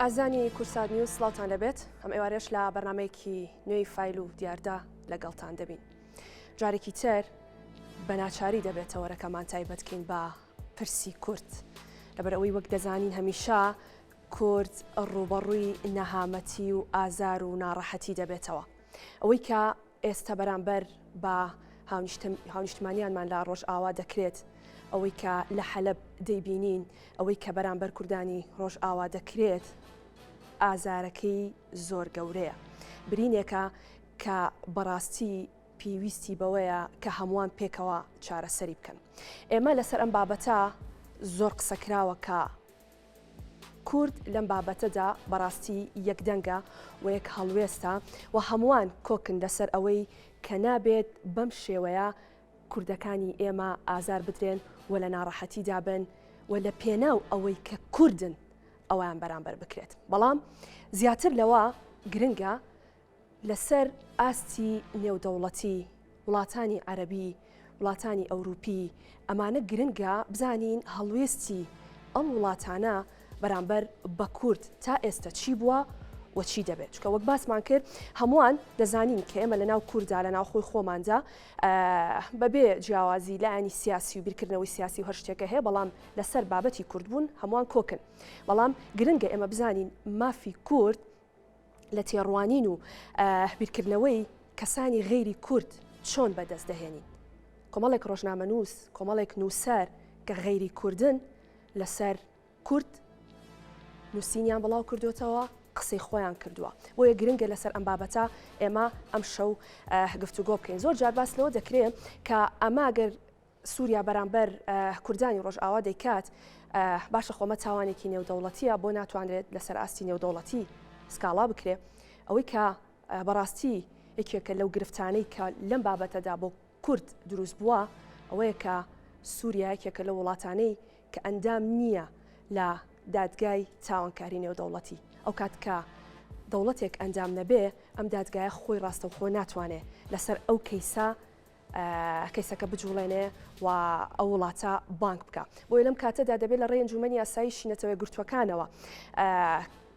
ئازانی کورسات نیوز سڵاوتان لەبێت ئەم ئێوارەش لە بەرنمەیەکی نوێی فایل و دیاردا لەگەڵتان دەبین. جارێکی تر بە ناچاری دەبێتەوە ڕێکەمان تایبەتکەین بە پرسی کورد لەبەرەوەی وەک دەزانین هەمیشە کورد ڕوبەڕووی نەهامەتی و ئازار و ناڕەحەتی دەبێتەوە. ئەوەی کە ئێستا بەرامبەر بە هاونیشتمانیانمان لە ڕۆژئاوا دەکرێت، ئەوەی کە لە حەلەب دەیبینین، ئەوەی کە بەرامبەر کوردانی ڕۆژئاوا دەکرێت، ئازارەکەی زۆر گەورەیە. برینێکە کە بەڕاستی پێویستی بەوەیە کە هەمووان پێکەوە چارەسەری بکەن. ئێمە لەسەر ئەم بابەتە زۆر قسەکراوە کە کورد لەم بابەتەدا بەڕاستی یەکدەنگە و یەک هەڵوێستە و هەمووان کۆکن لەسەر ئەوەی کە نابێت بەم شێوەیە کوردەکانی ئێمە ئازار بدرێن و لە ناڕەحەتی دابن و لە پێناو ئەوەی کە کوردن ئەویان بەرامبەر بکرێت. بەڵام زیاتر لەوە گرنگە لەسەر ئاستی نێودەوڵەتی وڵاتانی عەرەبی، وڵاتانی ئەوروپی، ئەمانە گرنگە بزانین هەڵوێستی ئەم وڵاتانە بەرامبەر بە کورد تا ئێستا چی بووە و چی دەبێت. چکە وەک باسمان کرد هەمووان دەزانین کە ئێمە لەناو کووردا لەناو خۆی خۆماندا بەبێ جیاوازی لایەنی سیاسی و بیرکردنەوەی سیاسی و هەر شتێکە هەیە، بەڵام لەسەر بابەتی کورد بوون هەمووان کۆکن. بەڵام گرنگە ئێمە بزانین مافی کورد لە تێڕوانین و بیرکردنەوەی کەسانی غەیری کورد چۆن بەدەست دەهێنین. کۆمەڵێک ڕۆژنامەنووس، کۆمەڵێک نووسەر کە غەیری کوردن لەسەر کورد نووسینیان بڵاو کردوتەوە، قسەی خۆیان کردووە. بۆیە گرنگە لەسەر ئەم بابەتە ئێمە ئەم شەو گفتوگۆ بکەین. زۆر جار باس لەوە دەکرێت کە ئەماگەر سووریا بەرامبەر کوردانی ڕۆژئاوا دەیکات، باشە خۆمە تاوانێکی نێودەوڵەتیە بۆ ناتوانرێت لەسەر ئاستی نێودەوڵەتی سکاڵا بکرێ. ئەوەی کە بەڕاستی یەکێکە لەو گرفتانەی کە لەم بابەتەدا بۆ کورد دروست بووە، ئەوەیە کە سووریا یەکێکە لە وڵاتانەی کە ئەندام نییە لە دادگای تاوانکاری نێودەوڵەتی. ئەو کات کە دەوڵەتێک ئەندام نەبێ، ئەم دادگایە خۆی ڕاستەوخۆ ناتوانێت لەسەر ئەو کەیسەکە بجوڵێنێ و ئەو وڵاتە بانک بکە. بۆیە لەم کاتەدا دەبێت لە ڕێی ئەنجومەنی یاسایی شینەتەوەی گرتوەکانەوە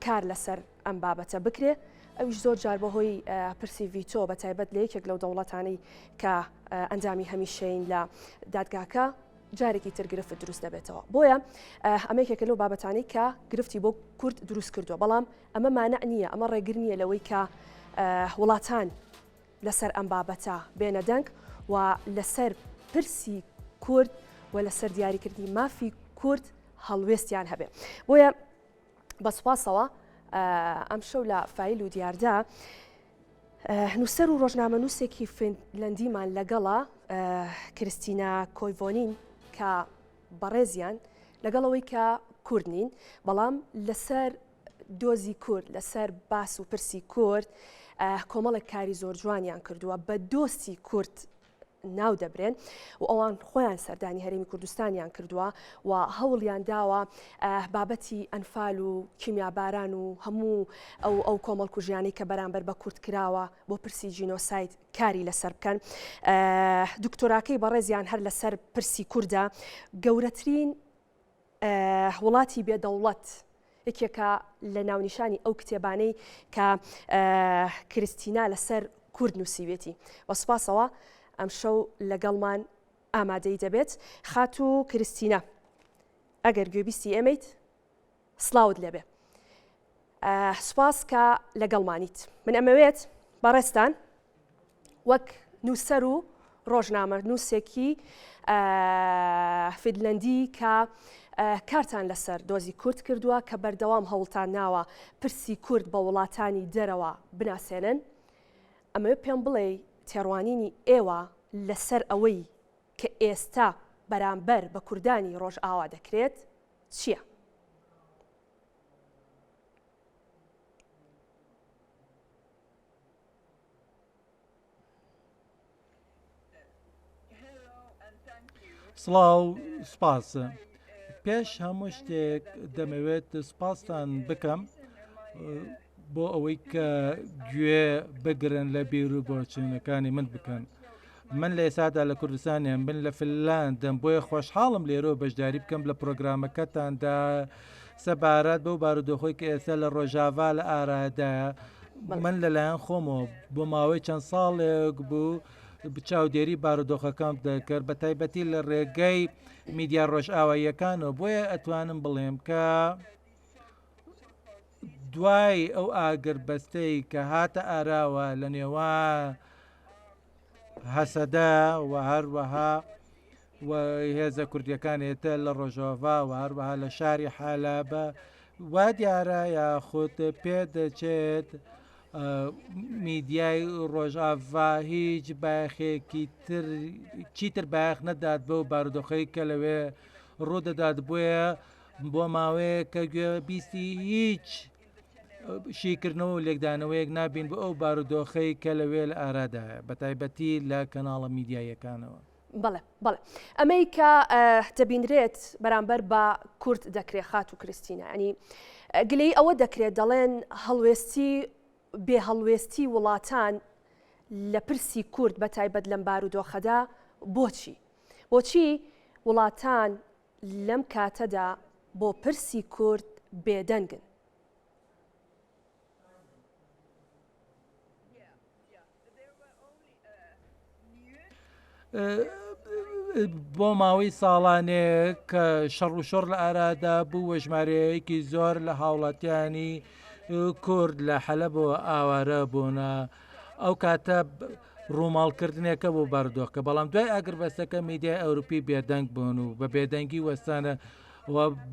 کار لەسەر ئەم بابەتە بکرێ. ئەویش زۆر جار بەهۆی پرسی ڤیتۆ بە تایبەت لە یەکێک لەو دەوڵەتانەی کە ئەنجامی هەمیشەین لە دادگاکە جارێکی تر گرفت دروست دەبێتەوە. بۆیە ئەمەیەکێکە لەو بابەتانی کە گرفتی بۆ کورد دروست کردووە. بەڵام ئەمە مانع نییە، ئەمە ڕێگر نییە لەوەی کە وڵاتان لەسەر ئەم بابەتە بێنە دەنگ و لەسەر پرسی کورد و لەسەر دیاریکردنی مافی کورد هەڵوێستیان هەبێ. بۆیە بەسوپاسەوە ئەم شەو لە فایل و دیاردا نووسەر و ڕۆژنامەنووسێکی فینلەندیمان لەگەڵە، کریستینا کۆیڤۆنین، کە بەڕێزیان لەگەڵەوەی کە کورد نین، بەڵام لەسەر دۆزی کورد، لەسەر باس و پرسی کورد کۆمەڵێک کاری زۆر جوانیان کردووە، بە دۆستی کورد ناو دەبرێن و ئەوان خۆیان سەردانی هەرێمی کوردستانیان کردووە و هەوڵیان داوە بابەتی ئەنفال و کیمیاباران و هەموو ئەو کۆمەڵ کوژیانەی کە بەرامبەر بە کورد کراوە بۆ پرسی جینۆساید کاری لەسەر بکەن. دکتۆراکەی بەڕێزیان هەر لەسەر پرسی کووردە. گەورەترین وڵاتی بێدەوڵەت یەکێکە لە ناونیشانی ئەو کتێبانەی کە کریستینا لەسەر کورد نووسیوێتی. وەسپاسەوە ئەم شەو لەگەڵمان ئامادەی دەبێت. خات و کریستینا، ئەگەر گوێبیستی ئێمەیت سڵاوت لەبێ. سوپاس کە لەگەڵمانیت. من ئەمەوێت بەڕێستان وەک نووسەر و ڕۆژنامە نووسێکی فینلەندی کە کارتان لەسەر دۆزی کورد کردووە، کە بەردەوام هەوڵتان ناوە پرسی کورد بە وڵاتانی دەرەوە بناسێنن، ئەمەوێ پێم بڵێ تێڕوانینی ئێوە لەسەر ئەوەی کە ئێستا بەرامبەر بە کوردانی ڕۆژئاوا دەکرێت چییە؟ سڵاو، سپاس. پێش هەموو شتێک دەمەوێت سپاسان بکەم بۆ ئەوەی کە گوێ بگرن لە بیر و بۆچینەکانی من بکەن. من لە ئێسادا لە کوردستانیان بن لە فنلاندم، بۆیە خۆشحاڵم لێرە بەشداری بکەم لە پرۆگرامەکەتاندا سەبارەت بەو بارودۆخۆی کە ئێستا لە ڕۆژاوا لە ئارادایە من لەلایەن خۆمەوە بۆ ماوەی چەند ساڵێک بوو چاودێری بارودۆخەکەم دەکرد بە تایبەتی لە ڕێگەی میدیا ڕۆژئاواییەکانەوە بۆیە ئەتوانم بڵێم کە دوای ئەو ئاگربەستەی کە هاتە ئاراوە لە نێوان هەسەدا و هەروەها و هێزە کوردیەکانێتە لە ڕۆژۆڤا و هەروەها لە شاری حالابە وا دیارە یاخود پێدەچێت میدیای ڕۆژئاوا هیچ باخێکی تر چیتر باخ نەدات بەو بارودۆخەی کە لەوێ ڕوودەدات بۆیە بۆ ماوەیە کە گوێ بیستی هیچ شیکردنەوە و لێکدانەوەیەک نابین بۆ ئەو بارودۆخەی کە لەوێ لە ئارادایە بە تایبەتی لە کەناڵە میدیایەکانەوە. بەڵێ بەڵێ ئەمەی کە دەبینرێت بەرامبەر بە کورد دەکرێت خات و کریستینە ئەنی گلەی ئەوە دەکرێت دەڵێن هەڵوێستی بێ هەڵوێستی وڵاتان لە پرسی کورد بە تایبەت لەم بارودۆخەدا بۆچی وڵاتان لەم کاتەدا بۆ پرسی کورد بێدەنگن. بۆ ماوەی ساڵانێک کە شەڕ و شۆڕ لە ئارادا بوو وە ژمارەیەکی زۆر لە هاوڵاتیانی کورد لە حەلەبەوە ئاوارە بوونە ئەو کاتە ڕووماڵکردنێکە بۆ بارودۆخەکە بەڵام دوای ئاگربەستەکە میدیای ئەوروپی بێدەنگ بوون و بە بێدەنگی وەستانە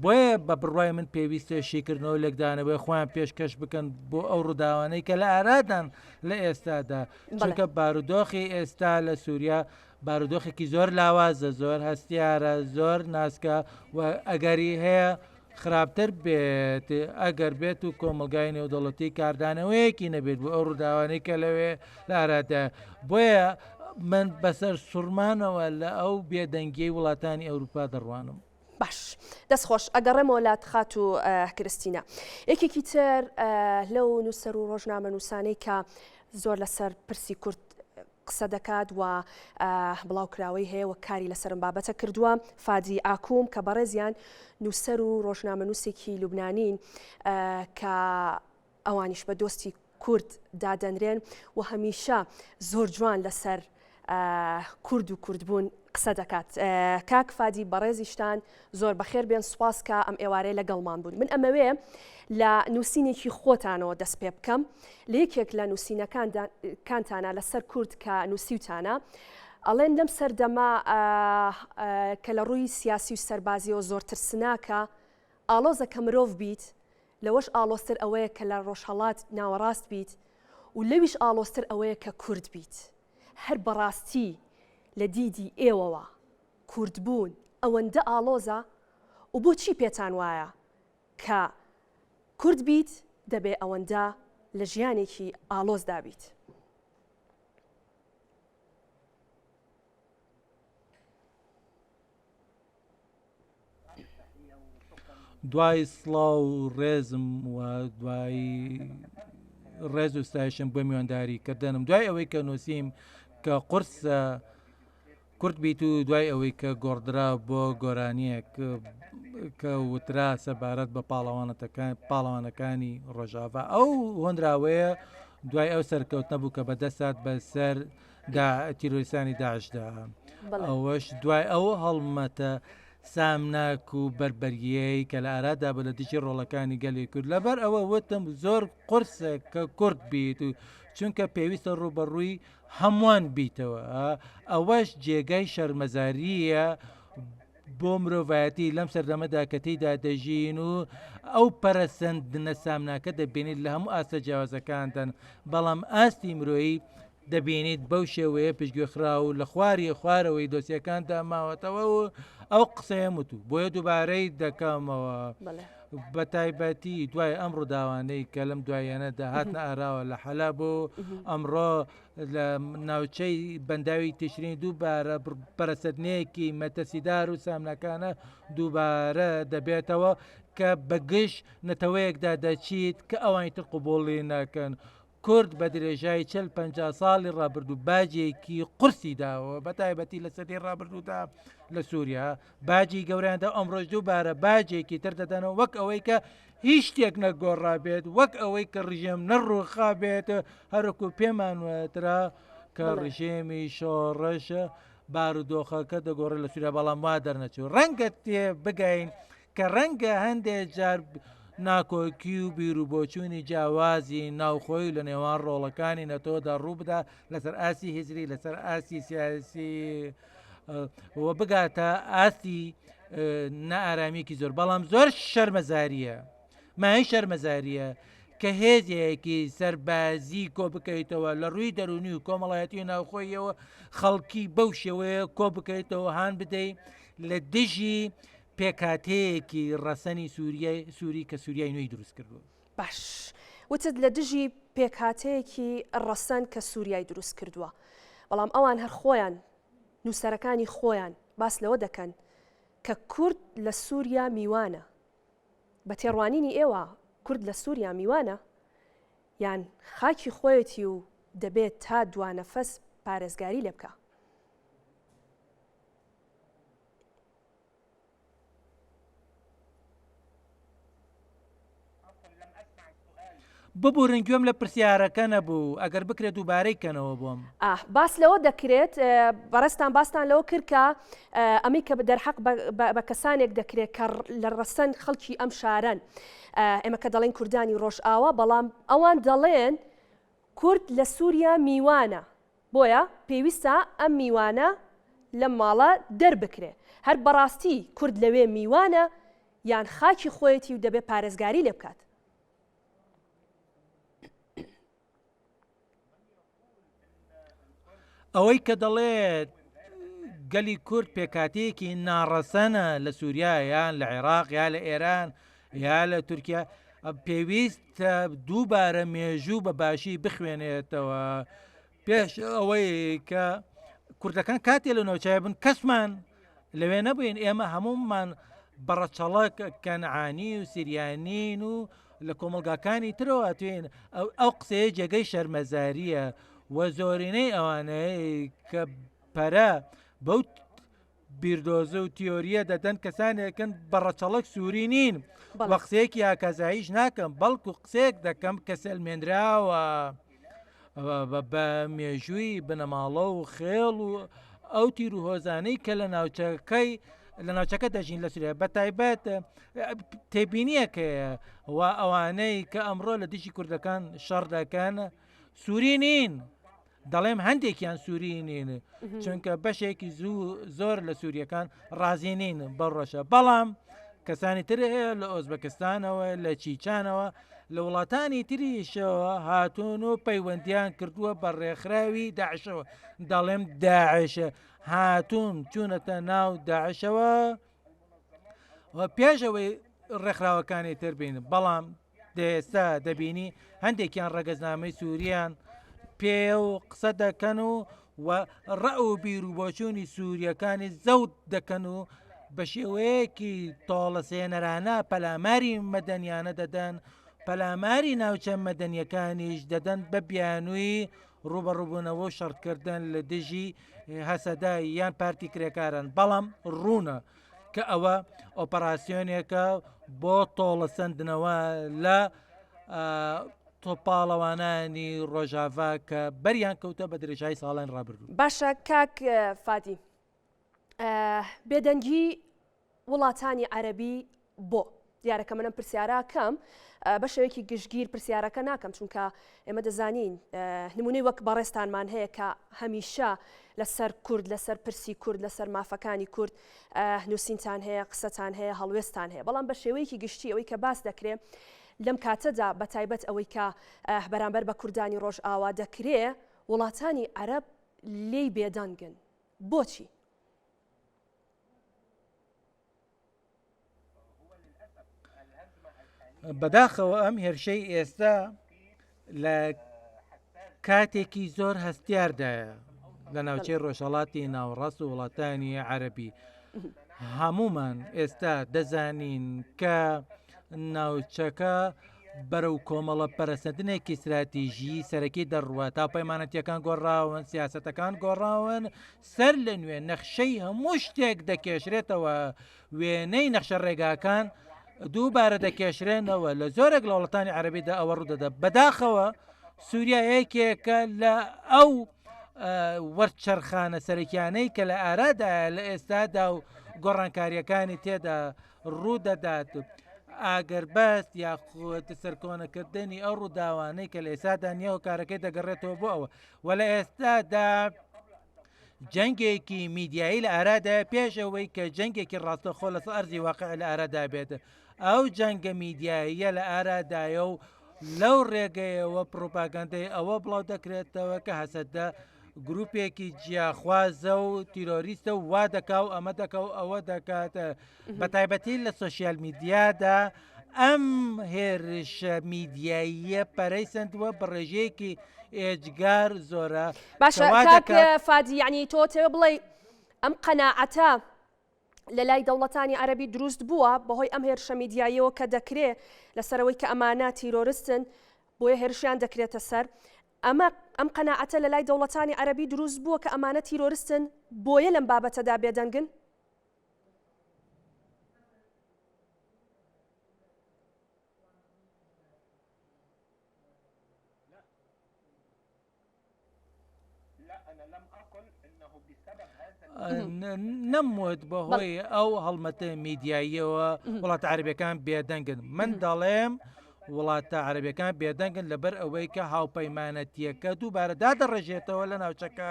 بۆیە بە بڕوای من پێویستە شیکردنەوە لێکدانەوەی خۆیان پێشکەش بکەن بۆ ئەو ڕووداوانەی کە لە ئارادان لە ئێستادا چونکە بارودۆخی ئێستا لە سووریا بارودۆخێکی زۆر لاوازە زۆر هەستیارە زۆر ناسکە و ئەگەری هەیە خراپتر بێت ئەگەر بێت و کۆمەلگای نێودەوڵەتی کاردانەوەیەکی نەبێت بۆ ئەو ڕووداوانەی کە لەوێ لە ئارادا بۆیە من بەسەر سوورمانەوە لە ئەو بێدەنگیەی وڵاتانی ئەوروپا دەڕوانم. باش دەستخۆش ئەگەڕێمەوە لات خات و کریستینە یەکێکی تر لەو نووسەر و ڕۆژنامە نووسانەی کە زۆر لەسەر پرسی کورد قسە دەکات و بڵاوکراوەی هەیە و کاری لەسەرم بابەتە کردووە فادی ئاکوم کە بەڕێزیان نووسەر و ڕۆژنامە نووسێکی لوبنانین کە ئەوانیش بە دۆستی کورد دادەنرێن و هەمیشە زۆر جوان لەسەر کورد و کوردبوون قسە دەکات. کاک فادی بەڕێزیشتان زۆر بەخێر بێن سوپاس کە ئەم ئێوارەی لەگەڵمان بوون. من ئەمەوێ لە نووسینێکی خۆتانەوە دەست پێ بکەم لە یەکێک لە نووسینەکانتانە لەسەر کورد کە نووسیوتانە ئەڵێن لەم سەردەما کە لە ڕووی سیاسی و سەربازیەوە زۆر ترسناکە ئاڵۆزە کە مرۆڤ بیت لەوەش ئاڵۆستر ئەوەیە کە لە ڕۆژهەڵات ناوەڕاست بیت و لەویش ئاڵۆستر ئەوەیە کە کورد بیت. هەر بەڕاستی لە دیدی ئێوەوە کوردبوون ئەوەندە ئاڵۆزە و بۆچی پێتان وایە کە کورد بیت دەبێ ئەوەندە لە ژیانێکی ئاڵۆزدا بیت. دوای سڵاو و ڕێزم و دوای ڕێز و ستایشم بۆ میوانداریکردنم دوای ئەوەی کە نووسیم کە قورسە کورد بیت و دوای ئەوەی کە گۆڕدرا بۆ گۆرانیەک کە وترا سەبارەت بە پاڵەوانەکانی ڕۆژاوا ئەو هۆنراوەیە دوای ئەو سەرکەوتنە بوو کە بەدەستات بەسەر تیرۆریستانی داعشدا ئەوەش دوای ئەوە هەڵمەتە سامناک و بربەریەی کە لە ئارادا بە لە دژی ڕۆڵەکانی گەلی کورد لەبەر ئەوە وتم زۆر قورسە کە کورد بیت و چونکە پێویستە ڕوبەڕووی هەمووان بیتەوە ئەوەش جێگای شەرمەزاریە بۆ مرۆڤایەتی لەم سەردەمەدا کە تێیدا دەژین و ئەو پەرەسەندنە سامناکە دەبینیت لە هەموو ئاستە جیاوازەکاندان بەڵام ئاستی مرۆیی دەبینیت بەو شێوەیە پشتگوێخرا و لە خوارەوەی دۆسیەکاندا ماوەتەوە و ئەو قسەیە وتو بۆیە دووبارەی دەکەمەوە بە تایبەتی دوای ئەم ڕووداوانەی کە لەم دوایەنەدا هاتنە ئاراوە لە حەلا بۆ ئەمڕۆ لە ناوچەی بەنداوی تشرین دووبارە پەرەسەندنەیەکی مەتەسیدار و سامنەکانە دووبارە دەبێتەوە کە بەگشت نەتەوەیەکدا دەچیت کە ئەوانی تر قوبوڵی ناکەن کورد بە درێژایی 40-50 ساڵی ڕابردوو باجێکی قورسی داوە بە تایبەتی لە سەری ڕابردوودا لە سووریا باجی گەوریاندا ئەمڕۆژ دووبارە باجێکی تر دەدەنەوە وەک ئەوەی کە هیچ شتێک نەگۆڕابێت وەک ئەوەی کە ڕژێم نەڕووخا بێت هەرکو پێمان وترا کە ڕژێمی شۆڕەشە بارودۆخەکە دەگۆڕێت لە سووریا بەڵام وا دەرنەچوو ڕەنگە تێ بگەین کە ڕەنگە هەندێک جار ناکۆکی و بیرروبۆچوونی جیاوازی ناوخۆی لە نێوان ڕۆڵەکانی نەتۆدا ڕوو بدا لەسەر ئاسی هزری لەسەر ئاسی سیاسی وە بگاتە ئاستی نائارامیەکی زۆر بەڵام زۆر شەرمەزاریە مای شەرمەزاریە کە هێزیەکی سەربازی کۆ بکەیتەوە لە ڕووی دەرونی و کۆمەڵایەتی ناوخۆیەوە خەڵکی بەو شێوەیە کۆ بکەیتەوە هاان بدەیت لە دژی پێکاتەیەکی ڕەسەنی سووری کە سووریای نوێی دروست کردو باش وتت لە دژی پێکاتەیەکی ڕەسەن کە سووریای دروست کردووە بەڵام ئەوان هەر خۆیان نووسەرەکانی خۆیان باس لەوە دەکەن کە کورد لە سووریا میوانە بە تێڕوانینی ئێوە کورد لە سووریا میوانە یان خاکی خۆیەتی و دەبێت تا دوانەفەس پارێزگاری لێ بکە ببوورن گوێم لە پرسیارەکە نەبوو ئەگەر بکرێت دووبارەی کەنەوە بۆم باس لەوە دەکرێت بەڕستان باستان لەوە کرد کە ئەمی کە دەرحەق بە کەسانێک دەکرێت کە لە ڕەسەن خەڵکی ئەم شارەن ئێمە کە دەڵێن کوردانی ڕۆژئاوا بەڵام ئەوان دەڵێن کورد لە سووریا میوانە بۆیە پێویستە ئەم میوانە لە ماڵە دەربکرێ هەر بەڕاستی کورد لەوێ میوانە یان خاکی خۆیەتی و دەبێت پارێزگاری لێ بکات ئەوەی کە دەڵێت گەلی کورد پێکاتەیەکی ناڕەسەنە لە سووریا یان لە عێراق یا لە ئێران یا لە تورکیا پێویستە دووبارە مێژوو بە باشی بخوێنێتەوە پێش ئەوەی کە کوردەکان کاتێ لە ناوچای بن کەسمان لەوێ نەبووین ئێمە هەمومان بەڕەچەڵک کەنعانی و سریانین و لە کۆمەلگاکانی ترەوە توێن ئەو قسەیە جێگەی شەرمەزاریە و زۆرینەی ئەوانەیە کە پەرە بەو بیردۆزە و تیۆریە دەدەن کەسانێکن بەڕەچەڵک سووری نین وە قسەیەکی ئاکازاییش ناکەم بەڵکو قسێک دەکەم کە سەلمێنراوە بە مێژووی بنەماڵە و خێڵ و ئەو تیر و هۆزانەی کە لە ناوچەکە دەژین لە سووریا بە تایبەت تێبینیەکەیە و ئەوانەی کە ئەمڕۆ لە دژی کوردەکان شەڕ دەکەن سووری نین دەڵێم هەندێکیان سووری نین چونکە بەشێکی زۆر لە سووریەکان ڕازینین بەڕۆژە بەڵام کەسانی تر هەیە لە ئۆزبەکستانەوە لە چیچانەوە لە وڵاتانی تریشەوە هاتوون و پەیوەندیان کردووە بە ڕێکخراوی داعشەوە دەڵێم داعشە هاتوون چوونەتە ناو داعشەوە پێشەوەی ڕێکخراوەکانی تر بین بەڵام ئێستا دەبینی هەندێکیان ڕەگەزنامەی سووریان پێ و قسە دەکەن و ڕە و بیرروبۆچوونی سووریەکانی زەوت دەکەن و بە شێوەیەکی تۆڵەسێنەرانە پەلاماری مەدەنیانە دەدەن پەلاماری ناوچە مەدەنیەکانیش دەدەن بە بیانووی ڕوبەڕووبوونەوە و شەڕکردن لە دژی هەسەدای یان پارتی کرێکارن بەڵام ڕوونە کە ئەوە ئۆپەراسیۆنێکە بۆ تۆڵەسەندنەوە لە تۆپاڵەوانانی ڕۆژاوا کە بەریان کەوتە بە درێژایی ساڵان ڕابردوو باشە کاک فاتی بێدەنگی وڵاتانی عەرەبی بۆ دیارەکە منم پرسیارە کەم بە شێوەیەکی گشتگیر پرسیارەکە ناکەم چونکە ئێمە دەزانین نمونەی وەک بەڕێستانمان هەیە کە هەمیشە لەسەر کورد لەسەر پرسی کورد لەسەر مافەکانی کورد نووسینتان هەیە قسەتان هەیە هەڵوێستان هەیە بەڵام بە شێوەیەکی گشتی ئەوەی کە باس دەکرێت لەم کاتەدا بە تایبەت ئەوەی کە بەرامبەر بە کوردانی ڕۆژئاوا دەکرێ وڵاتانی عەرەب لێی بێدەنگن بۆچی؟ بەداخەوە ئەم هێرشەی ئێستا لە کاتێکی زۆر هەستیاردایە لە ناوچەی ڕۆژهەڵاتی ناوەڕاست و وڵاتانی عەرەبی هەمومان ئێستا دەزانین کە ناوچەکە بەرەو کۆمەڵە پەرەسەندنێکی استراتیژی سەرەکی دەڕوە تا پەیمانەتیەکان گۆڕاون سیاسەتەکان گۆڕاون سەر لە نوێ نەخشەی هەموو شتێک دەکێشرێتەوە وێنەی نەخشە ڕێگاکان دووبارە دەکێشرێنەوە لە زۆرێک لە وڵاتانی عەرەبیدا ئەوە ڕوودەدا بەداخەوە سووریا یەکێکە لە ئەو وەرچەرخانە سەرەکیانەی کە لە ئارادایە لە ئێستادا و گۆڕانکاریەکانی تێدا ڕوودەدات ئاگەربەست یاخود سەرکۆنەکردنی ئەو ڕووداوانەی کە لە ئێستادا نییە و کارەکەی دەگەڕێتەوە بۆ ئەوە و لە ئێستادا جەنگێکی میدیایی لە ئارادایە پێش ئەوەی کە جەنگێکی ڕاستەخۆ لەسەر ئەرزی واقع لە ئارادا بێتە ئەو جەنگە میدیاییە لە ئارادایە و لەو ڕێگەیەوە پرۆپاگاندەی ئەوە بڵاو دەکرێتەوە کە هەسەدە گروپێکی جیاخوازە و تیرۆریستە و وا دەکا و ئەمە دەکە و ئەوە دەکاتە بە تایبەتی لە سۆسیال میدیادا ئەم هێرشە میدیاییە پەرەی سندووە بە ڕێژەیەکی ئێجگار زۆرە باشە کاک فادی یعنی تۆ تێ بڵێ ئەم قەناعەتە لە لای دەوڵەتانی عەرەبی دروست بووە بەهۆی ئەم هێرشە میدیاییەوە کە دەکرێت لەسەرەوەی کە ئەمانە تیرۆریستن بۆیە هێرشیان دەکرێتە سەر ئەم قەناعەتە لە لای دەوڵەتانی عەرەبی دروست بووە کە ئەمانە تیرۆریستن بۆیە لەم بابەتەدا بێدەنگن نەموت بەهۆی ئەو هەڵمەتە میدیاییەوە وڵاتە عەرەبیەکان بێدەنگن من دەڵێم وڵاتە عەرەبیەکان بێدەنگن لەبەر ئەوەی کە هاوپەیمانەتیەکە دووبارە دادەڕێژێتەوە لە ناوچەکە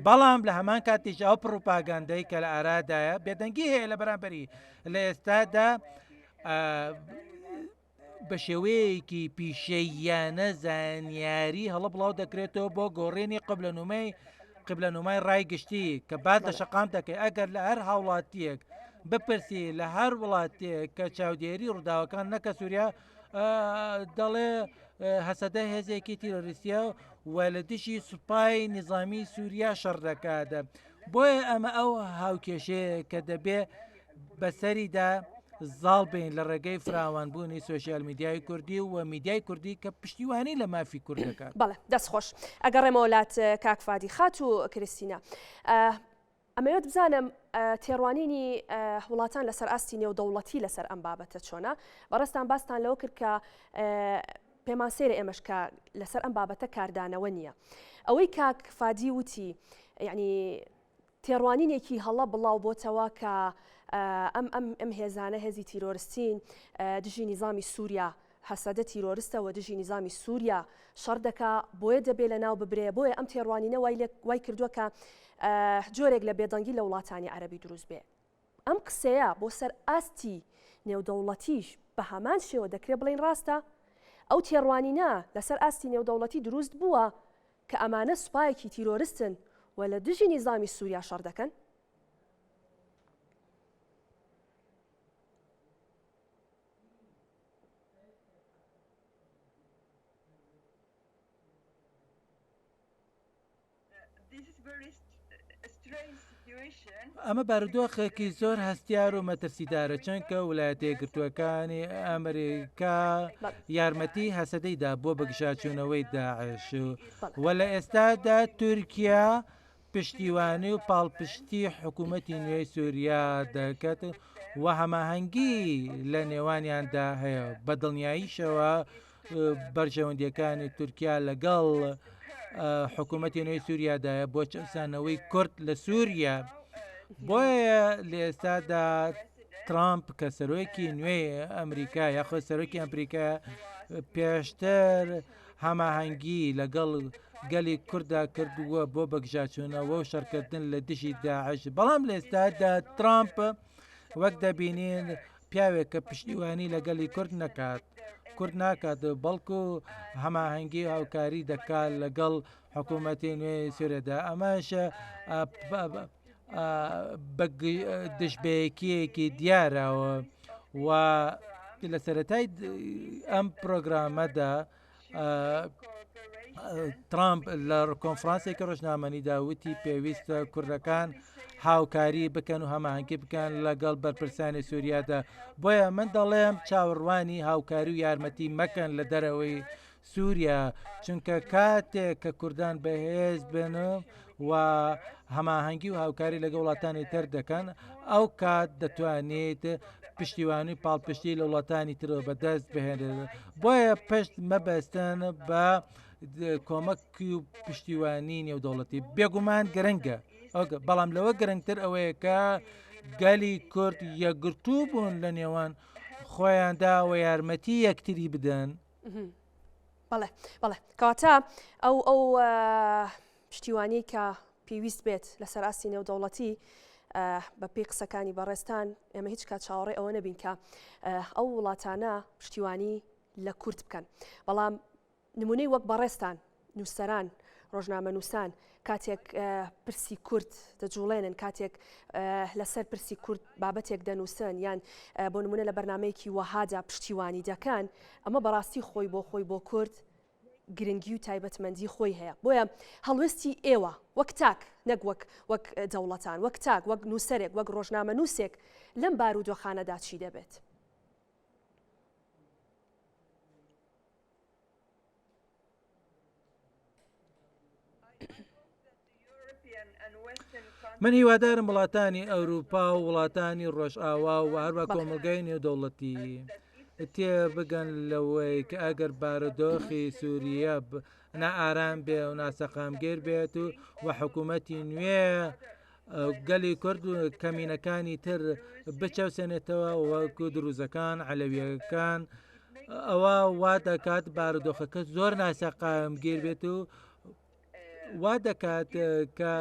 بەڵام لە هەمان کاتیش ئەو پرۆپاگاندەی کە لە ئارادایە بێدەنگی هەیە لە بەرامبەری لە ئێستادا بە شێوەیەکی پیشەییانە زانیاری هەڵە بڵاو دەکرێتەوە بۆ گۆڕێنی قبلە نومای ڕای گشتی کە بعد لە شەقام دەکەی ئەگەر لە هەر هاوڵاتیەک بپرسی لە هەر وڵاتێک کە چاودێری ڕووداوەکان نەکە سووریا دەڵێ هەسەدە هێزێکی تیرۆریستیە و لە دشی سوپای نظامی سووریا شەڕ دەکاتە بۆیە ئەمە ئەو هاوکێشەیە کە دەبێ بەسەریدا زاڵ بین لە ڕێگەی فراوانبوونی سۆشیال میدیای کوردی و میدیای کوردی کە پشتیوانی لە مافی کوردەکان بەڵێ دەستخۆش ئەگەڕێمە وڵات کاک فادی خات و کریستینە ئەمەوێت بزانم تێڕوانینی وڵاتان لەسەر ئاستی نێودەوڵەتی لەسەر ئەم بابەتە چۆنە بەڕێستان باستان لەوە کرد کە پێمان سێرە ئێمەش کە لەسەر ئەم بابەتە کاردانەوە نییە ئەوەی کاک فادی وتی یعنی تێڕوانینێکی هەڵە بڵاو بۆتەوە کە ئەم هێزانە هێزی تیرۆریستین دژی نظامی سووریا هەسەدە تیرۆریستە و دژی نظامی سووریا شەڕ دەکا بۆیە دەبێت لە ناو ببرێ بۆیە ئەم تێڕوانینە وای کردووە کە جۆرێک لە بێدەنگی لە وڵاتانی عەرەبی دروست بێ ئەم قسەیە بۆ سەر ئاستی نێودەوڵەتیش بە هەمان شێوە دەکرێت بڵین ڕاستە ئەو تێڕوانینە لەسەر ئاستی نێودەوڵەتی دروست بووە کە ئەمانە سوپایەکی تیرۆریستن و لە دژی نظامی سووریا شەڕ دەکەن ئەمە بارودۆخێکی زۆر هەستیار و مەترسیدارە چونکە ویلایەتە یەکگرتووەکانی ئەمریکا یارمەتی هەسەدەیدا بۆ بەگشاچوونەوەی داعش و لە ئێستادا تورکیا پشتیوانی و پاڵپشتی حکوومەتی نوێی سووریا دەکات و هەماهەنگی لە نێوانیاندا هەیە بە دڵنیاییشەوە بەرژەوەندیەکانی تورکیا لەگەڵ حکوومەتی نوێی سووریادایە بۆ چەسانەوەی کورد لە سووریا بۆیە لە ئێستادا ترامپ کە سەرۆکی نوێی ئەمریکا یاخۆ سەرۆکی ئەمریکا پێشتر هەماهەنگی لەگەڵ گەلی کووردا کردووە بۆ بەگژاچوونەوە و شەڕکردن لە دژی داعش بەڵام لە ئێستادا ترامپ وەک دەبینین پیاوێک کە پشتیوانی لەگەلی کورد نەکات کورد ناکات بەڵکو هەماهەنگی هاوکاری دەکات لەگەڵ حکوومەتی نوێی سوورەدا ئەمەش دژبەیەکیەکی دیارەوە و لە سەرەتای ئەم پرۆگرامەدا ترامپ لە کۆنفرانسێکی ڕۆژنامەنیدا وتی پێویستە کوردەکان هاوکاری بکەن و هەماهەنگی بکەن لەگەڵ بەرپرسانی سووریادا. بۆیە من دەڵێم چاوەڕوانی هاوکاری و یارمەتی مەکەن لە دەرەوەی سووریا، چونکە کاتێک کە کوردان بەهێز بن و هەماهەنگی و هاوکاری لەگە وڵاتانی تر دەکەن، ئەو کات دەتوانێت پشتیوانی پاڵپشتی لە وڵاتانی ترەوە بەدەست بهێنێت. بۆیە پشت مەبەستن بە کۆمەکی و پشتیوانی نێودەوڵەتی. بێگومان گرنگە، بەڵام لەوە گرنگتر ئەوەیە کە گەلی کورد یەکگرتوو بوون لە نێوان خۆیاندا و یارمەتی یەکتری بدەن. بەڵێ بەڵێ کاتە ئەو پشتیوانی کە پێویست بێت لەسەر ئاستی نێودەوڵەتی بە پێی قسەکانی بەڕێستان ئێمە هیچ کات چاوەڕێ ئەوە نەبین کە ئەو وڵاتانە پشتیوانی لە کورد بکەن. بەڵام نمونەی وەک بەڕێستان نووسەران ڕۆژنامە نووسان کاتێک پرسی کورد دەجوڵێنن، کاتێک لەسەر پرسی کورد بابەتێک دەنووسن یان بۆ نمونە لە بەرنمەیەکی وەهادا پشتیوانی دەکەن، ئەمە بەڕاستی خۆی بۆ کورد گرنگی و تایبەتمەندی خۆی هەیە. بۆیە هەڵوێستی ئێوە وەک تاک نەک وەک دەوڵەتان، وەک تاک وەک نووسەرێک وەک ڕۆژنامە نووسێک لەم بارودۆخانەدا چی دەبێت؟ من هیوادارم وڵاتانی ئەوروپا و وڵاتانی ڕۆژئاوا و هەروە کۆمەلگای نێودەوڵەتی تێ بگەن لەوەی کە ئەگەر بارودۆخی سووریە نائارام بێ و ناسەقامگیر بێت و حکوومەتی نوێ گەلی کورد و کەمینەکانی تر بچەوسێنێتەوە وەکو دروزەکان عەلەویەکان، ئەوە وا دەکات بارودۆخەکە زۆر ناسەقامگیر بێت و وا دەکات کە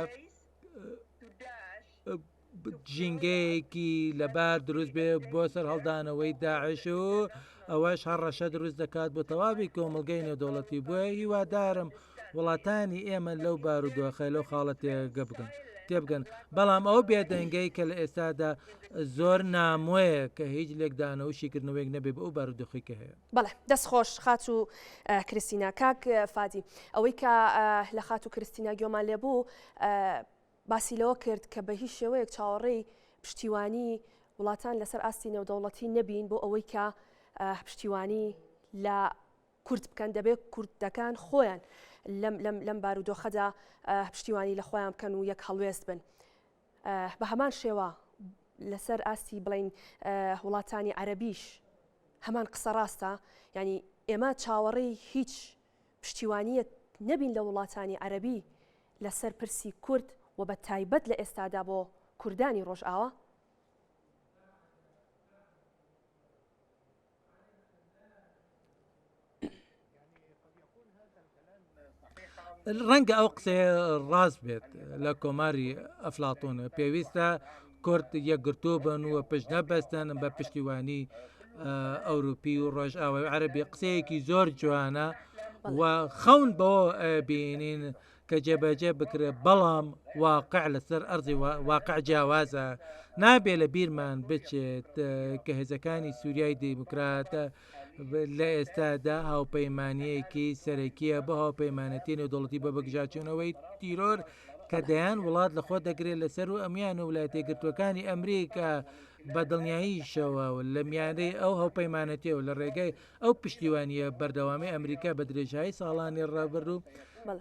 ژینگەیەکی لەبار دروست بێ بۆ سەر هەڵدانەوەی داعش و ئەوەش هەڕەشە دروست دەکات بۆ تەواوی کۆمەلگەی نێودەوڵەتی. بۆیە هیوادارم وڵاتانی ئێمە لەو بارودۆخە لەو خاڵەتێگە بگەن تێبگەن. بەڵام ئەو بێدەنگەی کە لە ئێستادا زۆر نامۆیە کە هیچ لێکدانەوە و شیکردنەوەیەک نەبێ بە ئەو بارودۆخی کە هەیە. بەڵێ دەست خۆش خات و کریستینا. کاک فادی، ئەوەی کە لە خات و کریستینا گوێمان لێبوو باسی لەوە کرد کە بە هیچ شێوەیەک چاوەڕێی پشتیوانی وڵاتان لەسەر ئاستی نێودەوڵەتی نەبین بۆ ئەوەی کە پشتیوانی لە کورد بکەن، دەبێت کوردەکان خۆیان لەم بارودۆخەدا پشتیوانی لە خۆیان بکەن و یەک هەڵوێست بن. بە هەمان شێوە لەسەر ئاستی بڵین وڵاتانی عەرەبیش هەمان قسە ڕاستە، ینی ئێمە چاوەڕێی هیچ پشتیوانیەک نەبین لە وڵاتانی عەرەبی لەسەر پرسی کورد و بە تایبەت لە ئێستادا بۆ کوردانی ڕۆژئاوا. ڕەنگە ئەو قسەیە ڕاست بێت لە کۆماری ئەفلااتون، پێویستە کورد یەکگرتوو بن و پشت نەبەستن بە پشتیوانی ئەوروپی و ڕۆژئاوای عەرەبی. قسەیەکی زۆر جوانە و خەون بۆ بینین کە جێبەجێ بکرێت، بەڵام واقع لەسەر ئەرزی واقع جیاوازە. نابێ لە بیرمان بچێت کە هێزەکانی سووریای دیموکراتە لە ئێستادا هاوپەیمانیەکی سەرەکیە بە هاوپەیمانەتی نێودەوڵەتی بە بەگژاچوونەوەی تیرۆر کە دەیان وڵات لە خۆ دەگرێت لەسەر و ئەمیان و وڵاتە یەکگرتووەکانی ئەمریکا بە دڵنیاییشەوە و لە میانەی ئەو هاوپەیمانەتی و لە ڕێگەی ئەو پشتیوانیە بەردەوامی ئەمریکا بە درێژایی ساڵانی ڕابردوو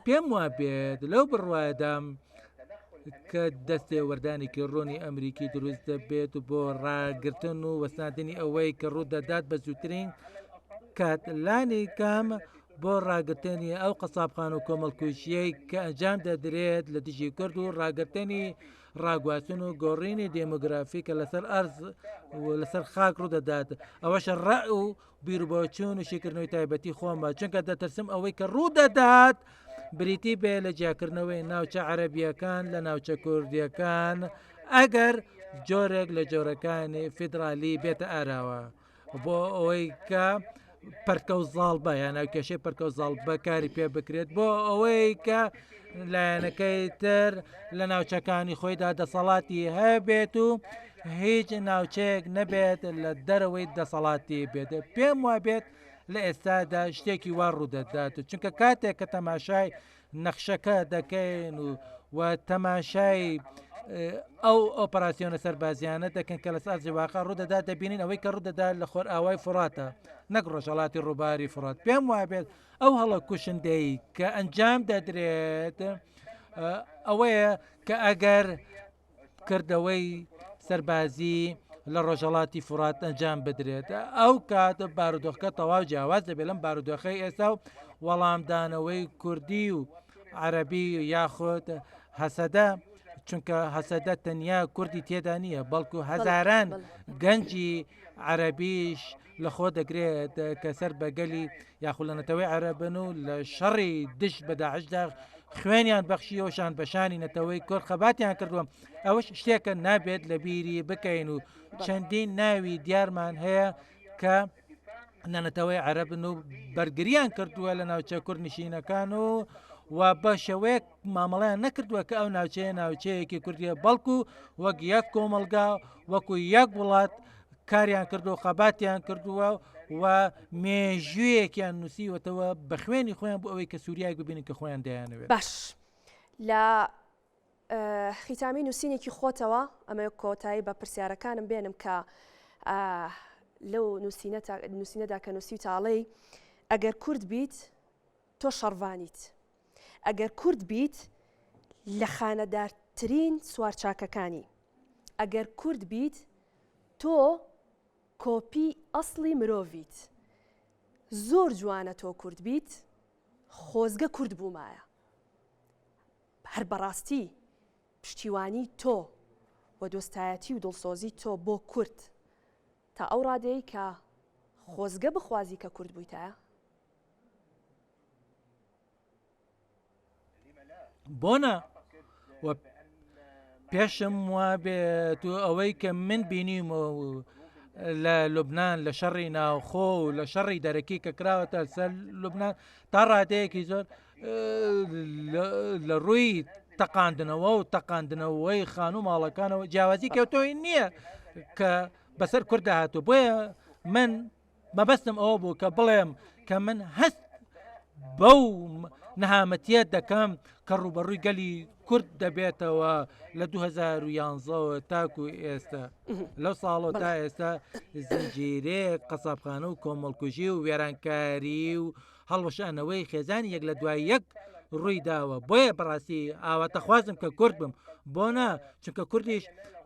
پێم وا بێت لەو بڕوایدام کە دەستێ وەردانێکی ڕۆنی ئەمریکی دروست دەبێت بۆ ڕاگرتن و وەساندنی ئەوەی کە ڕوو دەدات بە زووترین کات لانی کام بۆ ڕاگرتنی ئەو قەسابخان و کۆمەڵکوشیەی کە ئەنجام دەدرێت لە دژی کورد و ڕاگرتنی ڕاگواچن و گۆڕینی دێمۆگرافیکە لەسەر ئەرز و لەسەر خاک ڕوو دەدات. ئەوەشە ڕە و بیربۆچوون و شیکردنەوەی تایبەتی خۆمە، چونکە دەترسم ئەوەی کە ڕوو دەدات بریتی بێ لە جیاکردنەوەی ناوچە عەرەبیەکان لە ناوچە کوردیەکان ئەگەر جۆرێک لە جۆرەکانی فیدرالی بێتە ئاراوە بۆ ئەوەی کە پەرکە و زاڵبە یان ناوکێشەی پەرکە و زاڵبە کاری پێ بکرێت بۆ ئەوەی کە لایەنەکەی تر لە ناوچەکانی خۆیدا دەسەڵاتی هەبێت و هیچ ناوچەیەک نەبێت لە دەرەوەی دەسەڵاتی بێت. پێم وا بێت لە ئێستادا شتێکی وا ڕوودەدات چونکە کاتێک کە تەماشای نەخشەکە دەکەین و تەماشای ئەو ئۆپەراسیۆنە سەربازیانە دەکەن کە لە سازی واقع ڕوودەدا دەبینین ئەوەی کە ڕوودەدا لە خۆر ئاوای فراتە نەک ڕۆژهڵاتی ڕووباری فرات پێم وابێت ئەو هەڵە کوشندەی کە ئەنجام دەدرێت ئەوەیە کە ئەگەر کردەوەی سەربازی لە ڕۆژهڵاتی فرات ئەنجام بدرێت ئەو کات بارودۆخەکە تەواو جیاواز دەبێت لەم بارودۆخەی ئێستا و وەڵامدانەوەی کوردی و عەرەبی یاخود هەسەدە چونکە هەسەدە تەنیا کوردی تێدا نییە بەڵکو هەزاران گەنجی عەرەبیش لە خۆ دەگرێت کە سەر بەگەلی یاخود لە نەتەوەی عەرەبن و لە شەڕی دش بە داعشدا خوێنیان بەخشیەوەشان بەشانی نەتەوەی کورد خەباتیان کردووە ئەوەش شتێکە نابێت لە بیری بکەین و چەندین ناوی دیارمان هەیە کە نەتەوەی عەرەبن و بەرگریان کردووە لە ناوچە کورد نشینەکان و بە شێوەیەک مامەڵیان نەکردووە کە ئەو ناوچەیە ناوچەیەکی کوردیە بەڵکو وەک یەک کۆمەلگا وەکو یەک وڵات کاریان کردو و خەباتیان کردووە و مێژوویەکیان نووسیوەتەوە بە خوێنی خۆیان بۆ ئەوەی کە سووریای ببینن کە خۆیان دەیانەوێت باش لە خیتامی نووسینێکی خۆتەوە ئەمە کۆتایی بە پرسیارەکانم بێنم کە لەو نووسینەدا کە نووسی تاڵەی ئەگەر کورد بیت تۆ شەڕوانیت ئەگەر کورد بیت لە خانەدارترین سوارچاکەکانی ئەگەر کورد بیت تۆ کۆپی ئەسڵی مرۆڤیت زۆر جوانە تۆ کورد بیت خۆزگە کورد بوومایە هەر بەڕاستی پشتیوانی تۆ و دۆستایەتی و دڵسۆزی تۆ بۆ کورد تا ئەو ڕادەیە کە خۆزگە بخوازی کە کورد بوویتایە بۆنە و پێشم وابێت و ئەوەی کە من بینیم لە لوبناان لە شەڕی ناوخۆ و لە شەڕی دەرەکی کە کراوەتە سەر لوبناان تا ڕادەیەکی زۆر لە ڕووی تەقاندنەوە و تەقاندنەوەی خان و ماڵەکانەوە جیاوازی کەوتۆی نییە کە بەسەر کوورد هاتوو بۆیە من مەبەستم ئەوە بوو کە بڵێم کە من هەست بەو نەهامەتیە دەکەم کە ڕوبەڕووی گەلی کورد دەبێتەوە لە 2011 تاکو ئێستا لەو ساڵۆ تا ئێستا زنجیرەیەک قەسابخانە و کۆمەڵکوژی و وێرانکاری و هەڵوەشانەوەی خێزانی یەک لە دوای یەک ڕووی داوە بۆیە بەڕاستی ئاواتە خوازم کە کورد بم بۆ نا چونکە کوردیش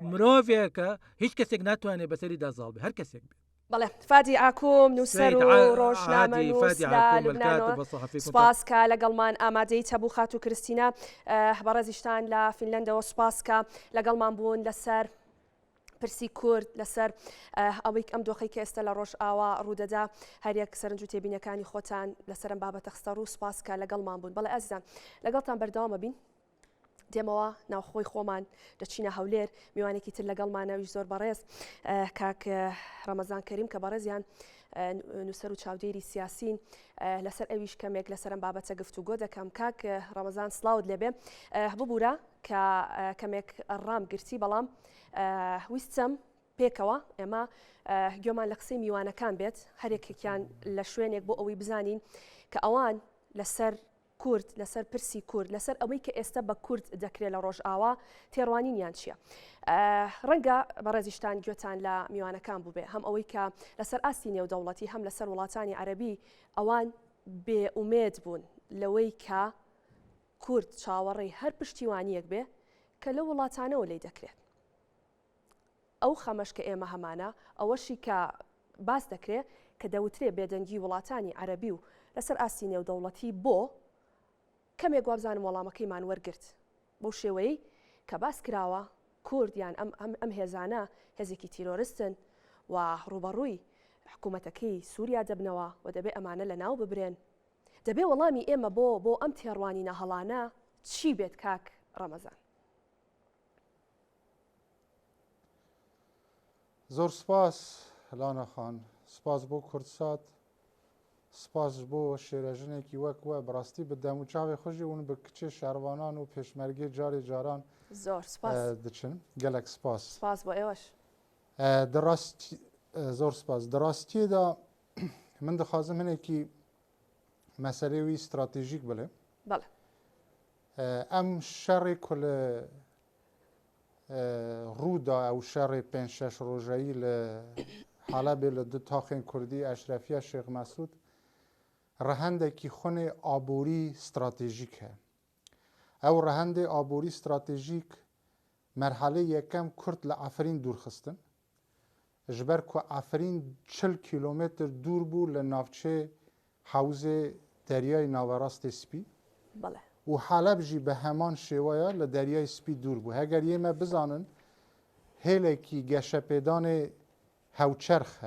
مرۆڤێکە هیچ کەسێک ناتوانێت بەسەری دازاڵ بێ هەر کەسێک بێت بەڵێ فادی ئاکۆم نووسەر و ڕۆژنامە نووس لە لوبنانەوە سپاسکە لەگەڵمان ئامادەی هەبوو خات و کریستینە بەڕێزیشتان لە فینلەندەوە سپاسکە لەگەڵمان بوون لەسەر پرسی کورد لەسەر ئەوەی ئەم دۆخی کە ئێستا لە ڕۆژ ئاوا ڕوودەدا هەریەک سەرنج و تێبینەکانی خۆتان لەسەرم بابەتە خستە ڕوو سپاسکە لەگەڵمان بوون بەڵێ ئەزیزان لەگەڵتان بەردەوامە بین دێمەوە ناوخۆی خۆمان دەچینە هەولێر میوانێکی تر لەگەڵمانەویش زۆر بەڕێز کاک ڕەمەزان کەریم کە بەڕێزیان نووسەر و چاودێری سیاسین لەسەر ئەویش کەمێک لەسەرم بابەتە گفتوگۆ دەکەم کاک ڕەمەزان سڵاوت لێبێ ببوورە کە کەمێک ڕام گرتی بەڵام ویستم پێکەوە ئێمە گوێمان لە قسەی میوانەکان بێت هەرێکێکیان لە شوێنێک بۆ ئەوەی بزانین کە ئەوان لەسەر کورد لەسەر پرسی کورد لەسەر ئەوەی کە ئێستا بە کورد دەکرێت لە ڕۆژ ئاوا تێڕوانینیان چییە ڕەنگە بەڕێزیشتان گوێتان لە میوانەکان بوو بێ هەم ئەوەی کە لەسەر ئاستی نێودەوڵەتی هەم لەسەر وڵاتانی عەرەبی ئەوان بێئومێد بوون لەوەی کە کورد چاوەڕێی هەر پشتیوانیەک بێ کە لە وڵاتانەوە لی دەکرێت ئەو خەمەش کە ئێمە هەمانە ئەوەشی کە باس دەکرێت کە دەوترێ بێدەنگی وڵاتانی عەرەبی و لەسەر ئاستی نێودەوڵەتی بۆ کەمێک وابزانم وەڵامەکەیمان وەرگرت بەو شێوەیە کە باس کراوە کوردیان ئەم هێزانە هێزێکی تیرۆریستن و ڕوبەڕووی حکوومەتەکەی سووریا دەبنەوە و دەبێ ئەمانە لە ناو ببرێن دەبێ وەڵامی ئێمە بۆ ئەم تێڕوانینە هەڵانە چی بێت کاک ڕەمەزان زۆر سپاس لانا خان سپاس بۆ کورتسات سپاس بۆ شێرەژنێکی وەک وە بەڕاستی بەدەم و چاوی خۆشی ون بە کچێ شارەوانان و پێشمەرگی جارێ جاران زۆر سپاس دچن گەلک سپاس سپاس بۆ ئێوەش زۆر سپاس دەڕاستیێدا من دخوازم هنه که مسئله وی استراتژیک بله بله ام شر کل رودا او شر پنج شش روزایی حلب لدو تاخین کردی اشرفیه شیخ مسعود رهنده کی خونه آبوری استراتژیک هست. او رهنده آبوری استراتژیک مرحله یکم کرد لعفرین دور خستن. جبر که عفرین 40 کیلومتر دور بود لنافچه حوض دریای ناوراست سپی. بله. و حلب جی به همان شوایه لدریای سپی دور بود. اگر یه ما بزنن هله کی گشپیدان هاوچرخ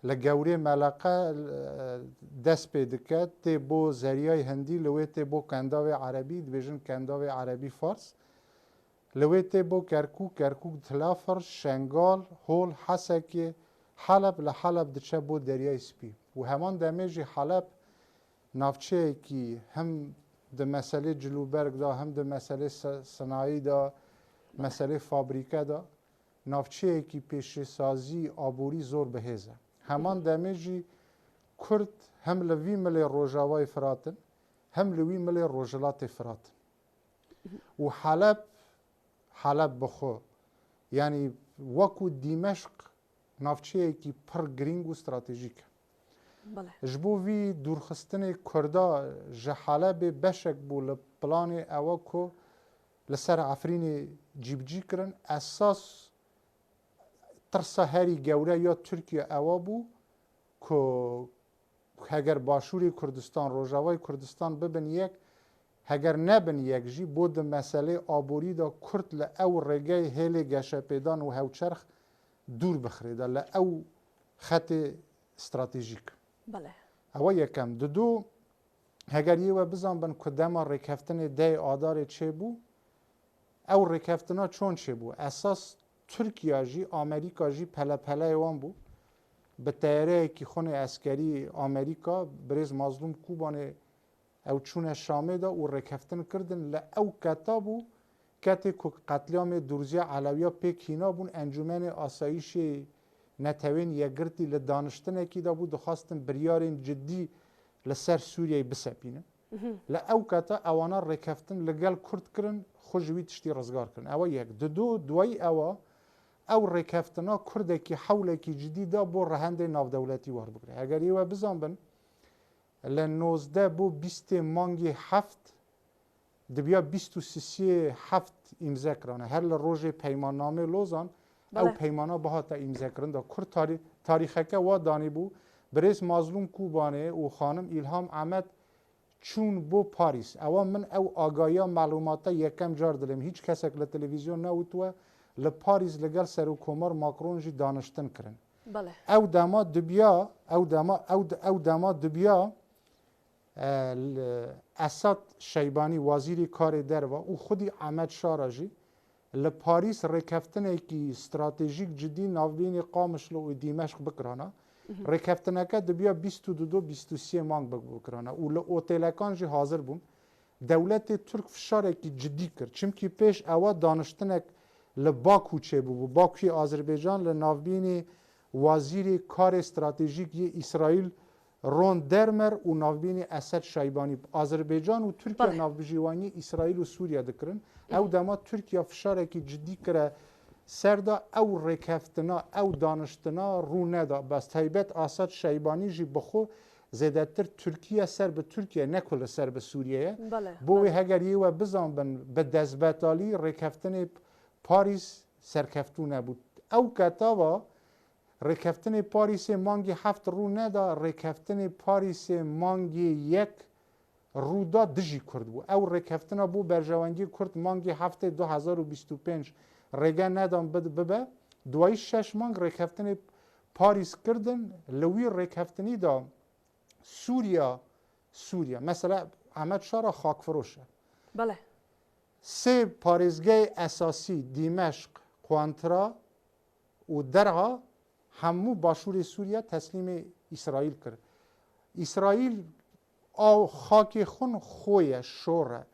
لگوری ملقه دست پیدا کرد تی بو زریای هندی لوی تی بو کنداوی عربی دویژن کنداوی عربی فارس لوی تی بو کرکوک تلافر شنگال هول حسکی حلب لحلب دچه بو دریای سپی و همان دمیجی حلب نافچه کی هم ده مسئله جلوبرگ دا هم ده مسئله صناعی دا مسئله فابریکه دا نافچه کی پیش سازی آبوری زور بهزه همان دمیجی کرد هم لوی ملی روژاوای فراتن هم لوی ملی روژلات فراتن و حلب بخو یعنی وکو دیمشق نافچه کی پر گرینگ و استراتژیک بله. جبو وی دورخستن کردا جحلب بشک بو لپلان اواکو لسر عفرین جیبجی کرن اساس ترسا هری گوره یا ترکیه اوا بو که اگر باشوری کردستان روژاوای کردستان ببن یک اگر نبن یک جی بود مسئله آبوری دا کرد لأو رگه هیل گشپیدان و هوچرخ دور بخریده لأو خط استراتژیک بله. اوا یکم دو اگر یه و بزن بن کدام رکفتن ده آدار چه بو او رکفتنا چون چه بو اساس ترکیه جی آمریکا جی پله پله وان بو به تیاره که خونه عسکری آمریکا بریز مظلوم کوبانه او چون شامه دا و رکفتن کردن لأو کتابو کتی که قتلیام درزی علویا پیکینا بون انجمن آسایش نتوین یگرتی لدانشتنه کی دا بود دخواستن بریارین جدی لسر سوریه بسپینه لأو کتا اوانا رکفتن لگل کرد کرن خوشوی تشتی رزگار کرن اوا یک دوی او رکفتنا کرده که حوله که جدیده بو رهنده ناو دولتی وار بگره اگر یه بزن بن لنوزده بو 20 مانگی هفت دبیا 23 هفت امضا کرانه هر لروژ پیمان نامه لوزان او پیمانا بهاتا امضا کرن دا کرد تاریخه که وا دانی بو بریز مظلوم کوبانه و خانم ایلهام احمد چون بو پاریس اوا من او آگایا معلوماتا یکم جار دلم هیچ کسک لتلویزیون نوتوه لپاریس لگل سر و کمر ماکرون جی دانشتن کرن. بله. او دما دبیا اسد شیبانی وزیر کار در و او خودی احمد شاراجی لپاریس رکفتنه کی استراتژیک جدی ناوبین قامشلو و دیمشق بکرانا رکفتنه که دبیا 22-23 مانگ بکرانا و اوتیلکان جی حاضر بون دولت ترک فشاره کی جدی کرد چمکی پیش اوا دانشتنه لباکو چه بو باکوی آذربایجان لناوبین وزیر کار استراتژیک اسرائیل رون درمر و ناوبین اسد شایبانی آذربایجان و ترکیه ناوبجیوانی اسرائیل و سوریه دکرن او دما ترکیه فشاره کی جدی کرده سردا او رکفتنا او دانشتنا رو ندا بس تایبت اسد شایبانی جی بخو زیادتر ترکیه سر به ترکیه نکل سر به سوریه بو هگر یه و بزن به دزبتالی رکفتن پاریس سرکفتونه بود او کتابا رکفتن پاریس مانگی هفت رو ندا رکفتن پاریس مانگی یک رو دا دجی کرد بود او رکفتن بو برجوانگی کرد مانگی هفت 2025 رگه ندام ببه دوای 6 مانگ رکفتن پاریس کردن لوی رکفتنی دا سوریا مثلا احمد شارا خاک فروشه بله سه پارێزگای اساسی دیمشق قوانترا و درعا همو باشور سوریه تسلیم اسرائیل کرد اسرائیل او خاک خون خویه شوره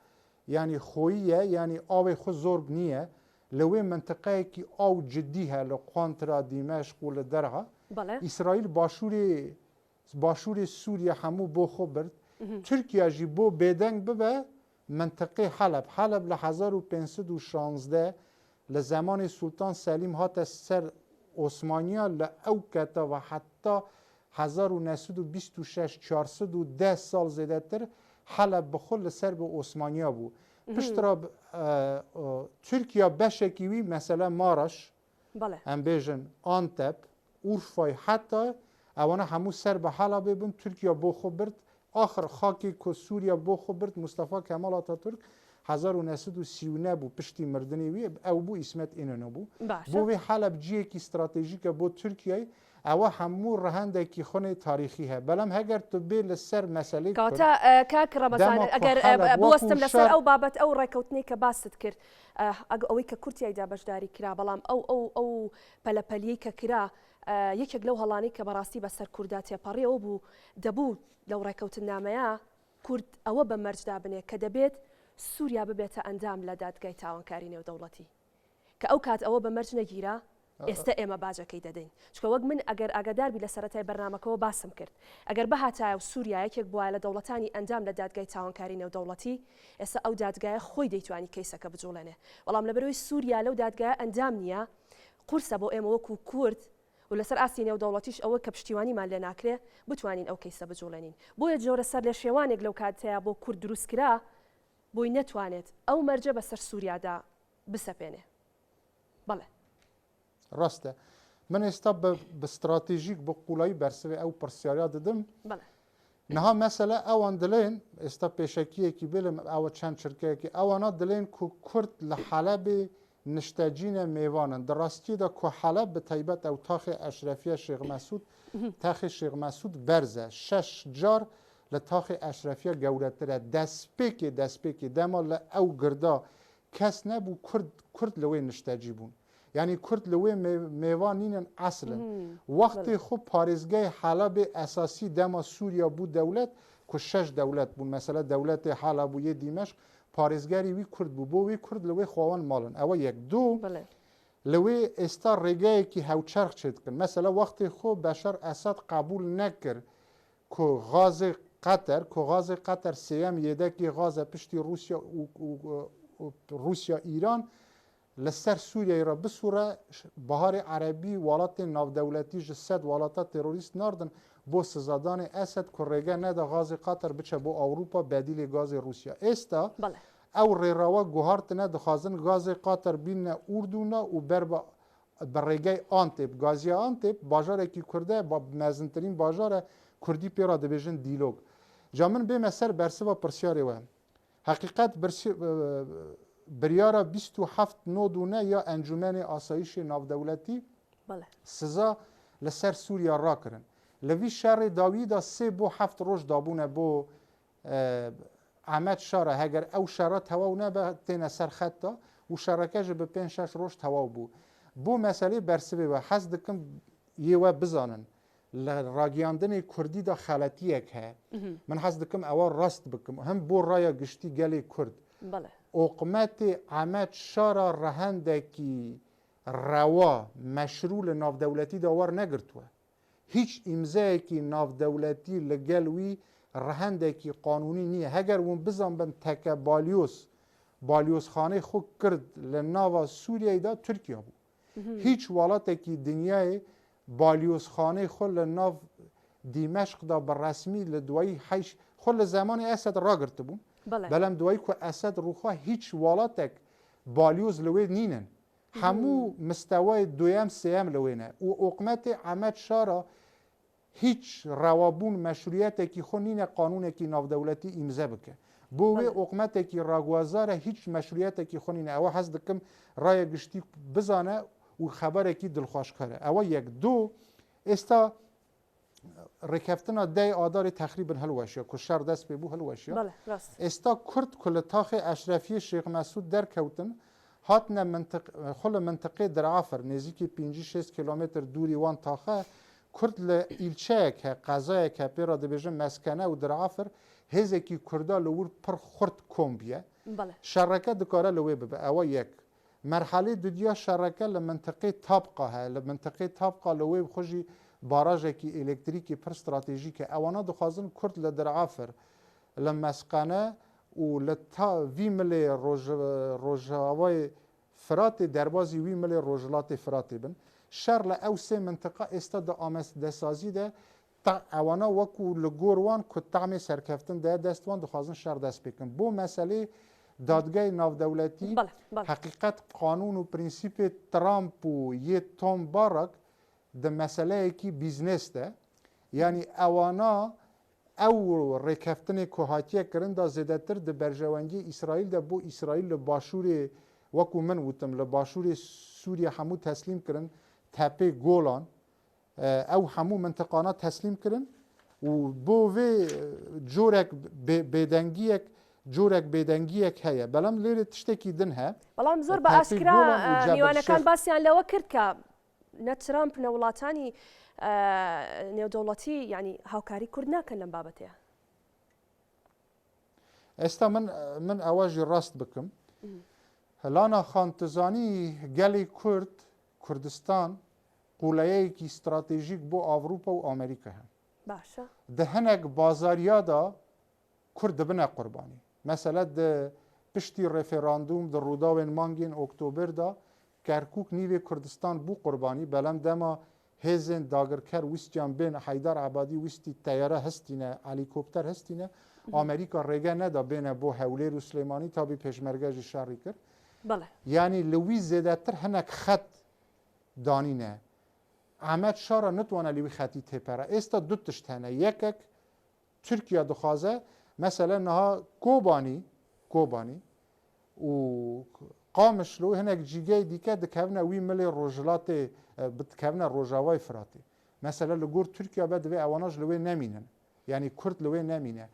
یعنی خویه یعنی آب خو زرگ نیه لوی منطقه که او جدی ها لقوانترا دیمشق و لدرعا بله اسرائیل باشور باشوور سوریه همو بو خو برد ترکیه جی بو بدنگ ببه منطقه حلب ل 1516 لزمان سلطان سلیم هات سر عثمانیا لأوکتا و حتی 1926 410 سال زیده تر حلب بخل سر به عثمانیا بود پشت را ترکیه بشکیوی مثلا مارش ام بیژن آنتب اورفای حتی اوانه همو سر به حلب ببن ترکیه بو خو برد آخر خاکی که سوریه بو خو برد مصطفی کمال آتاتورک 1939 بو پشتی مردنی وی او بو اسمت اینو بو بو وی حلب جیه کی استراتژیک بو ترکیه او همو رهنده کی خونه تاریخی ها بلام هگر تو به لسر مسئله کاتا کاک رمضان اگر بوستم لسر او بابت او رکوتنی که باست کرد اوی که کورتیای دا بشداری کرا بلام او پلپلیی که کرا یەکێک لەو هەڵانی کە بەڕاستی بەسەر کووردا تێپەڕیەوە بوو دەبوو لەو ڕێکەوتنامەیە کورد ئەوە بە مەرجدا بنێ کە دەبێت سووریا ببێتە ئەندام لە دادگای تاوانکاری نێودەوڵەتی کە ئەو کات ئەوە بە مەرج نەگیرە ئێستا ئێمە باجەکەی دەدەین چکە وەک من ئەگەر ئاگاداربی لە سەرەتای بەرنامەکەەوە باسم کرد ئەگەر بەهاتایە و سووریا یەکێک بووە لە دەوڵەتانی ئەندام لە دادگای تاوانکاری نێودەوڵەتی ئێستا ئەو دادگایە خۆی دەیتوانی کەیسەکە بجوڵێنێ بەڵام لەبەرەوەی سووریا لەو دادگایە ئەندام نییە قورسە بۆ ئێمە وەکو کورد و لەسەر ئاسی نێودەوڵەتیش ئەوە کە پشتیوانیمان لێ ناکرێ بتوانین ئەو کەیسە بجوڵێنین بۆیە جۆرە سەر لە شێوانێک لەو کاتەیە بۆ کورد دروست کرا بۆی نەتوانێت ئەو مەرجە بەسەر سووریادا بسەپێنێ بەڵێ ڕاستە من ئێستا بە استراتیژیک بە قوڵایی بەرسەوێ ئەو پرسیاریا دەدەم نەها مەسەلە ئەوان دەڵێن ئێستا پێشەکیەکی بێلم ئەوە چەند چرکەیەکی ئەوانە دەڵێن کورد لە حەلەبێ نشتاجین میوانن در راستی دا که حلب به طیبت او تاخ اشرفی شیخ مسعود تاخ شیخ مسعود برزه 6 جار لتاخ اشرفی گورتره دسپیکی دمال او گردا کس نبو کرد لوی نشتاجی بون یعنی کرد لوی میوانین اصلا وقتی خوب پارێزگای حلب اساسی دما سوریا بود دولت که 6 دولت بود مثلا دولت حلب و دمشق پارێزگاری وی کورد بوو بۆ وی کورد لەوێ خۆوان ماڵن ئەوە یەک دوو لەوێ ئێستا ڕێگایەکی هاوچەرخ چێتکن مەسەلە وەختی خۆ بەشەر ئەسەد قبول نەکرد کۆ غازی قەتەر سێەم یێدەکی غازە پشتی رووسیا ئیران لەسەر سووریای را بسوورە بەهاری عەرەبی وڵاتی ناودەولەتی ji سەد وڵاتە تێرۆریست ناردن بۆ سزادانی ئەسەد کو ڕێگە نەدا غازی قەتەر بچە بۆ ئەوروپا بەدیلی غازی رووسیا ئێستا ئەو ڕێراوە گوهارتنە دخوازن غازی قەتەر بینە ئوردونە و بەر بە ڕێگەی ئانتێب گازیە ئانتێب باژارێکی کوردە بە مەزنترین باژارە کوردی پێرا دەبێژن دیلۆگ جا من بێمە سەر بەرسەوە پرسیارێوە حقیقەت بریارە 27 نۆدونە یا ئەنجومەنی ئاسایشی ناودەولەتی سزا لەسەر سووریا ڕاکردن لەوی شەڕی داویدا 3 بۆ 7 ڕۆژ دابوونە بۆ ئەمەد شەڕە هەگەر ئەو شەڕە تەواو نەبە تێنە سەر خەتتا و شەڕەکەژ بە 5-6 ڕۆژ تەواو بوو بۆ مەسەلەی بەرسبێەوە حەز دکم یێوە بزانن لە ڕاگەیاندنی کوردیدا خەلەتیەک هەیە من حەز دکم ئەوە ڕاست بکەم هەم بۆ ڕایە گشتی گەلێ کورد حکومەتی ئەمەد شەڕە ڕەهەندێکی ڕەوا مەشروع لە ناودەولەتیدا وەرنەگرتووە هیچ ئیمزایەکی ناودەولەتی لەگەل وی ڕەهەندێکی قانونی نییە هەگەر ون بزان بن تەکە بالیۆزخانەی خۆ کرد لە ناوە سووریایدا تورکیا بوو هیچ وڵاتێکی دنیای بالیۆزخانەی خۆ لە ناو دیمەشقدا بە ڕەسمی لە دوایی حیش خۆ لە زمانی ئەسەد ڕاگرتە بوون بەلام دوایی کو ئەسەد ڕووخوا هیچ وڵاتێک بالیۆز لەوێ نینن هەموو مستەوای دویەم سێەم لەوێنە و حکومەتی ئەمەد شارە هیچ ڕەوابوون مەشروعەتێکی خۆ نینە قانونێکی ناودەولەتی ئیمزە بکە بۆ وێ حکومەتێکی ڕاگوازارە هیچ مەشروعەتێکی خۆ نینە ئەوە حەز دکم ڕایە گشتی بزانە و خەبەرێکی دڵخۆشکارە ئەوە یەک دوو ئێستا ڕێکەفتنە دای ئاداری تەخریبن هەلوەشیە کو شەڕ دەست پێ بوو هەلوەشیە ئێستا کورد کو لە تاخی ئەشرەفی شێخ مەسعود دەرکەوتن هاتنە خۆ لە منتقەی درعافر نزیکی 5-6 کیلومتر دووری وان تاخە کورد لە ئیلچەیەک هەیە قەزایەک هەیە پێرا دەبێژن مەسکەنە و درعافر هێزێکی کوردا لەور پڕ خورد کۆمبیە شەڕەکە دکارە لەوێ ببە ئەوە یەک مەرحەلەی دودیا شەڕەکە لە منتقەی تابقا هەیە لە منتقەی تابقا لەوێ خۆشی باراژێکی ئلکتریکی پر استراتیژیکە ئەوانە دخوازن کورد لە درعافر لە مەسقانە و لە تا وی ملێ ڕۆژاوای فراتێ دەربازی وی ملێ ڕۆژهڵاتی فراتێ بن شەر لە ئەو سێ منتقە ئێستا دەسازی دە ئەوانە وەکو لە گۆڕوان کو تامێ سەرکەفتن دە دەستوان دخوازن شەر دەست پێکن بۆ مەسەلەی دادگای ناودەولەتی حقیقت قانون و پرینسیپی ترامپ و یە تۆم باڕک د مەسەلەیەکی بیزنسدە یعنی ئەوانە ئەو ڕێکەفتنێ کۆهاتیە کردندا زێدەتر د بەرژەوەنگی ئیسرائیل دە بۆ ئیسرائیل لە باشوورێ وەکو من وتم لە باشوورێ سووریا هەموو تەسلیم کردن تەپێ گۆڵان ئەو هەموو منتقانە تەسلیم کردن و بۆ vê جۆرێک بێدەنگیەک هەیە بەڵام لێرە تشتێکی دن هەیە بەڵام زۆر بە ئاسکرا میوانەکان باسییان لەوە کرد کە نە ترامپ نە وڵاتانی نێودەوڵەتی ینی هاوکاری کورد ناکەن لەم بابەتەیە ئێستا من ئەوەژی ڕاست بکەم هەلانا خانتزانی گەلی کوردستان قوڵەیەکی استراتیژیک بۆ ئاوروپا و ئەمریکا هەن باشە د هەنێک بازاریادا کورد دبنە قوربانی مەسەلە د پشتی ڕێفێراندوم د ڕووداوێن مانگین ئۆکتۆبردا کەرکوک نیوێ کوردستان بوو قوربانی بەلەم دەما هێزên dagirker wîstiyan bên Heydar Ebadî wîstî teyare hestîne helîkopter hestîne Amerîka rêge neda bêne bo Hewlêr û Silêmanî tabî pêşmerge jî şerî kir yanî li wî zêdetir hinek xet danîne Ehmed Şara nitwane li wî xetî têpere êsta du tişt hene yekek Tirkiye dixwaze mesele niha Kobanî û Qamişlo hinek cîgeyê dîke dikevne wî milê rojhilatê dikevne Rojavayê Firatê mesele li gor Tirkiye be divê ewana ji li wê nemînin yanî Kurd li wê nemîne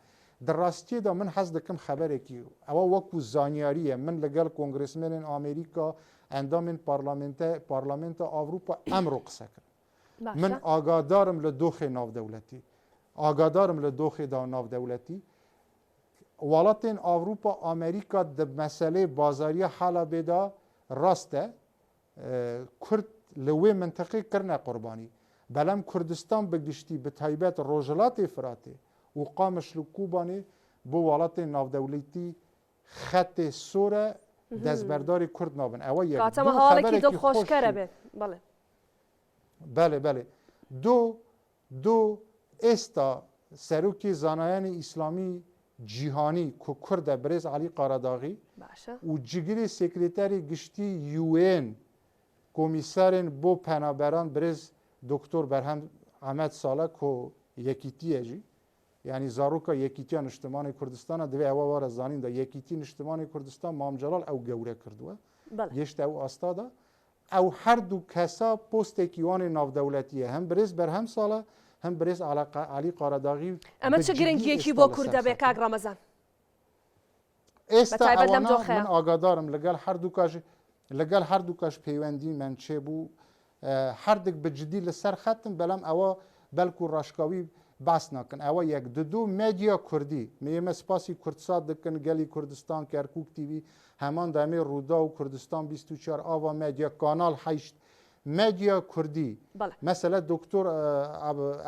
di rastiyê de min hez dikim xeberekî ewa wekû zanyarî min li gel kongresmenên Amerîka endamên parlamenta Avrupa emro qise kirin min agadarim li doxê navdewletî agadarim li doxê da navdewletî welatên Avrupa Amerîka di meselê bazariya Helebê da rast e Kurd li wê mintiqê kirine qurbanî belem Kurdistan bi giştî bi taybet Rojhilatê Firatê û Qamiş li Kobanê bo welatên navdewletî xetê sor e destberdarê Kurd nabin ewa yek belê du êsta serokê zanayanê îslamî cîhanî ku Kurd e Birêz Elî Qaradaxî û cigirê sekreterê giştî UN komîserên bo penaberan Birêz Doktor Berhem Emed Saleh ku yekîtiye jî yanî zaroka yekîtiya Niştimanê Kurdistanê divê ewa ware zanîn de yekîtî Niştimanê Kurdistan Mam Celal ew gewre kirduwe yêşt ew asta da ew her du kesa postekî wanê navdewletî ye hem Birêz Berhem Saleh hem Birêz Elî Qaradaxî ئەمە چ گرنگیەکی بۆ کوورد دەبێت کاک ڕەمەزان ئێستا ئەوانە من ئاگادارم لەگەڵ هەردووکەش پەیوەندی من چێبوو هەردێک بجددی لەسەر خەتم بەلام ئەوە بەلکو ڕاشکاوی باس ناکەن ئەوە یەک دو مێدیا کوردی ئێمە سپاسی کوردسات دکن گەلی کوردستان کەرکوک تیوی هەمان دەمێ ڕوودا و کوردستان 24 ئاوا مێدیا کانال حیشت مێدیا کوردی مەسەلە دکتۆر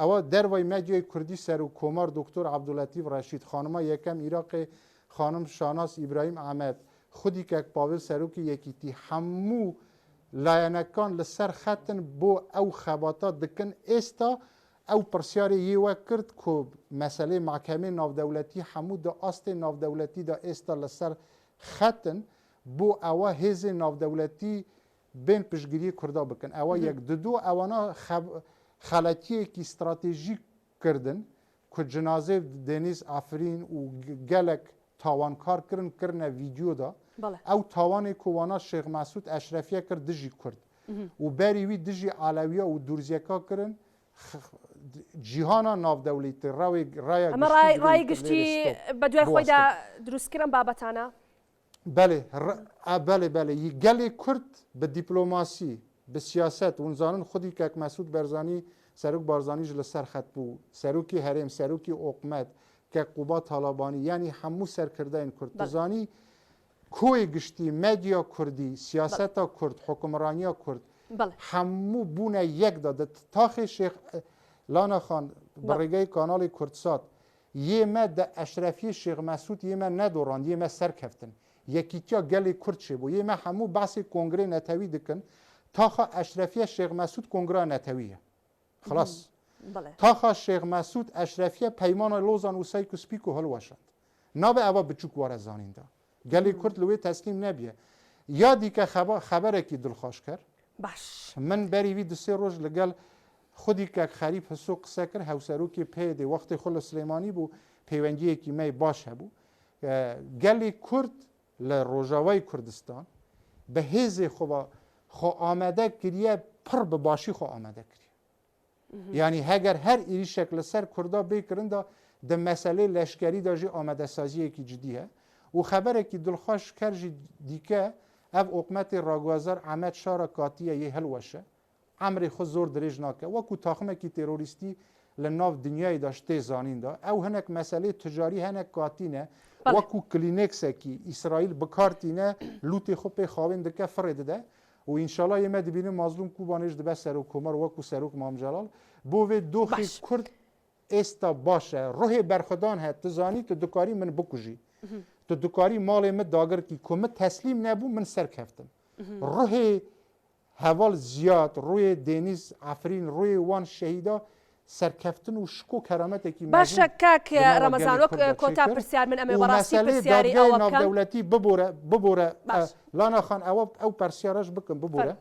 ئەوە دەروای مێدیای کوردی سەر و کۆمار دکتۆر عەبدولەتیف ڕەشید خانما یەکەم عێراقی خانم شاناس ئیبراهیم ئەحمەد خودی کەک پاویل سەرۆکی یەکیتی هەموو لایەنەکان لەسەر خەتن بۆ ئەو خەباتە دکن ئێستا ئەو پرسیارێ یێوە کرد کو مەسەلەی محکەمەی ناودەولەتی هەموو دا ئاستێ ناودەولەتیدا ئێستا لەسەر خەتن بۆ ئەوە هێزێ ناودەولەتی بین پشتگیری کوردا بکن ئەوە یەک دو ئەوانە خەلەتیەکی استراتێژیک کردن ku cenazê Deniz Afrîn û gelek tawankar kirine vîdyoda ew tawanê ku wana Şêx Mesûd Eşrefiye kir dijî Kurd û berî wî dijî Alewiya û Durziyeka kirin cîhana navdewletî raya rayê giştî bi duay xwe de drûstkirin babetane belê gelê Kurd bi dîplomasî bi siyaset hûn zanin xwedî kek Mesûd Berzanî Serok Barzanî ji li ser xet bû serokê herêm serokê oqmet kek Quba Talabanî yanî hemû serkirdeyên Kurd dizanî koyê giştî medya Kurdî siyaseta Kurd hukmraniya Kurd هەموو بوونە یەکدا تاخی شێخ لانەخان بەڕێگەی کاناڵی کوردسات یێمە دە ئەشرەفی شێخ مەسوود یێمە نەدۆڕاند یێمە سەرکەفتن یەکیتیا گەلی کورد چێ بوو یێمە هەموو باسی کۆنگرێ نەتەوی دکن تاخە ئەشرەفیە شێخ مەسوود کۆنگرا نەتەویە خلاص تاخە شێخ مەسوود ئەشرەفیە پەیمانە لۆزان و سەیک و سپیک و هەڵوەشند نابێ ئەوە بچووک وەرە زانیندا گەلی کورد لەوێ تەسلیم نەبیە یا دیکە خەبەرێکی دڵخۆش کرد باش من بەریوی دوسێ ڕۆژ لەگەڵ خودی کەک خەریب هەسۆ قسە کرد هەوسەرۆکی پێدێ وەختی خۆ لە سلێمانی بوو پەیوەندیەکی مەی باش هەبوو گەلی کورد لە ڕۆژاوای کوردستان بە هێزێ خۆ ئامادە کردیە پڕ بە باشی خۆ ئامادە کردی یعنی هەگەر هەر ئیریشێک لەسەر کووردا بێکردندا دە مەسەلەی لەشکەری داژی ئامادەسازیەکی جدیە و خەبەرێکی دڵخۆش کەرژی دیکە ئەف ئۆقمەتی ڕاگوازەر ئەمەد شارە کاتیە یە هەلوەشە ئەمری خۆ زۆر درێژ ناکە وەکو تاخمێکی تێرۆریستی لە ناو دنیایدا شتێ زانیندا ئەو هەنێک مەسەلەی تجاری هەنێک کاتینە وەکو کلینێکسێکی ئیسرائیل بکارتینە لوتی خۆ پێ خاوێن دکە فڕێ دەدە و ئینشاڵا ئێمە دەبینە مازلوم کوبانێش دەبە سەرۆک کۆمەر وەکو سەرۆک مامجەلال بۆ وێ دۆخی کورد ئێستا باشە ڕۆحێ بەرخەدان هەیە تزانی تو دکاری من بکوژی تو دکاری ماڵێ من داگرکی کومە تەسلیم نەبوو من سەرکەفتم ڕۆحێ هەواڵ زیاد ڕووی دێنیز ئەفرین ڕووی وان شەهیدا سەرکەفتن و شک و کەرامەتێکی باشە کاک ڕەمەزان وەک کۆتا پرسیار من ئەمێ بەڕاستی پرسیاری ئەوە بکەم ناودەوڵەتی ببۆرە لانەخان ئەو پرسیارەش بکەم ببۆرە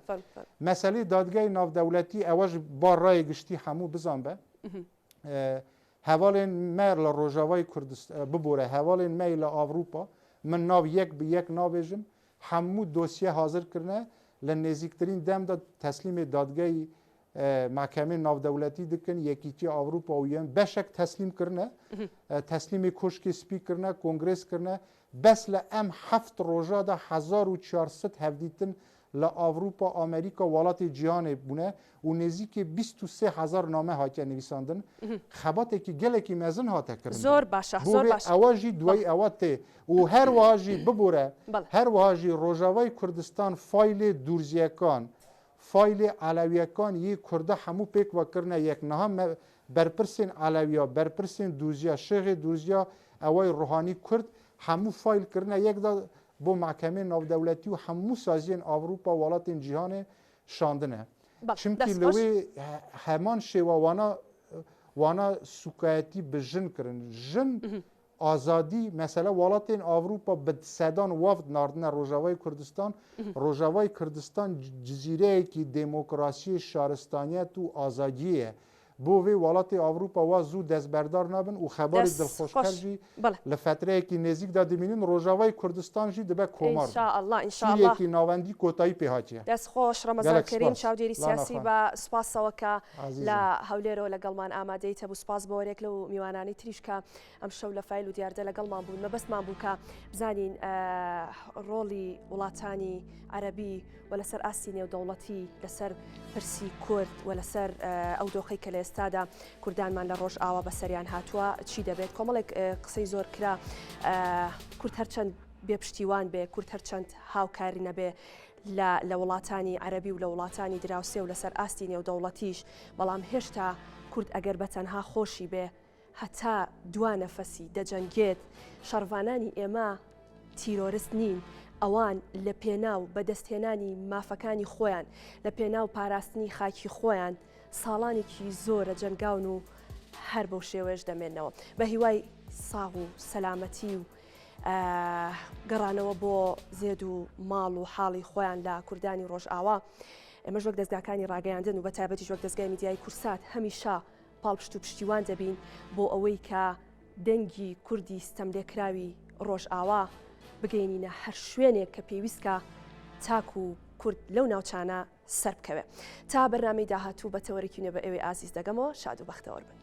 مەسەلەی دادگای ناودەوڵەتی ئەوەش با ڕای گشتی هەموو بزان بە هەواڵێن مەر لە ڕۆژاوای کوردستان ببۆرە هەواڵێن مەی لە ئاڤروپا من ناو یەک بە یەک ناوێژم هەموو دۆسیە حاضرکردنە لە نێزیکترین دەمدا تەسلیمی دادگای محکمه ناودەوڵەتی دکن یەکیتی ئاڤروپا و یەن بەشێک تەسلیمکردنە تەسلیمی کۆشکی سپیکردنە کۆنگرێسکردنە بەس لە ئەم هەفت ڕۆژادا 1400 هەفدیتن لە ئاڤروپا ئامریکا وڵاتی جیهانێ بوونە و نێزیکی 23,000 نامە هاتیە نویساندن خەباتێکی گەلێکی مەزن هاتەکردن زۆر باشە زۆر باش ئەوەژی دوای ئەوە تێ و هەروەهاژی ببورە هەروەهاژی ڕۆژاوای کوردستان فایلێ دوورزیەکان فایلێ ئالەویەکان یی کوردە هەموو پێکوەکردنە یەکنەها بەرپرسین ئالەویا بەرپرسین دوورزیا شێخی دوورزیا ئەوەی ڕوحانی کورد هەموو فایلکردنە یەکدا بۆ محکمه ناودەوڵەتی و هەموو سازیên ئاڤروپا وڵاتین جیهانê şandine çimkî li wê heman şêwa wana sukayetî bi jin kirin jin azadî mesela welatên Avrupa bi sedan wafd nardine Rojavayê Kurdistan Rojavayê Kurdistan cizîreyekî demokrasiyê şaristaniyet û azadiyê ye بۆ وێ وڵاتی ئاڤروپا وا زوو دەستبەردار نابن و خەباری دڵخۆشکەر ژی لە فترەیەکی نێزیکدا دەبینین ڕۆژاوای کوردستان ژی دەبێت کۆمار ئینشاءاللهی ناوەندی کۆتایی پێهاتیە دەستخۆش ڕەمەزان کەریم چاودێری سیاسی بە سوپاسەوە کە لە هەولێرەوە لەگەڵمان ئامادەیت هەبوو سوپاس بۆ وەرێک لەو میوانانی تریشکە ئەم شەو لە فایل و دیاردە لەگەڵمان بوون مەبەستمان بوو کە بزانین ڕۆڵی وڵاتانی عەرەبی و لەسەر ئاستی نێودەوڵەتی لەسەر پرسی کورد و لەسەر ئەو دۆخەی کە لە ئێستادا کوردانمان لە ڕۆژ ئاوا بەسەریان هاتووە چی دەبێت کۆمەڵێک قسەی زۆر کرا کورد هەرچەند بێپشتیوان بێ کورد هەرچەند هاوکاری نەبێ لە وڵاتانی عەرەبی و لە وڵاتانی دراوسێ و لەسەر ئاستی نێودەوڵەتیش بەڵام هێشتا کورد ئەگەر بەتەنها خۆشی بێ هەتا دوا نەفەسی دەجەنگێت شەڕڤانانی ئێمە تیرۆریست نین ئەوان لە پێناو بەدەستهێنانی مافەکانی خۆیان لە پێناو پاراستنی خاکی خۆیان ساڵانێکی زۆرە جەنگاون و هەر بەو شێوەیەش دەمێنەوە بە هیوای ساغ و سەلامەتی و گەڕانەوە بۆ زێد و ماڵ و حاڵی خۆیان لە کوردانی ڕۆژئاوا ئێمە وەک دەستگاکانی ڕاگەیاندن و بە تایبەتیش وەک دەستگای میدیای کورسات هەمیشە پاڵپشت و پشتیوان دەبین بۆ ئەوەی کە دەنگی کوردی ستەملێکراوی ڕۆژئاوا بگەینینە هەر شوێنێک کە پێویستکە تاک و کورد لەو ناوچانە سەر بکەوێ تا بەرنامەی داهاتوو بە تەوەرەکی نوێ بە ئێوەی ئازیز دەگەمەوە شاد و بەختەوەر بن.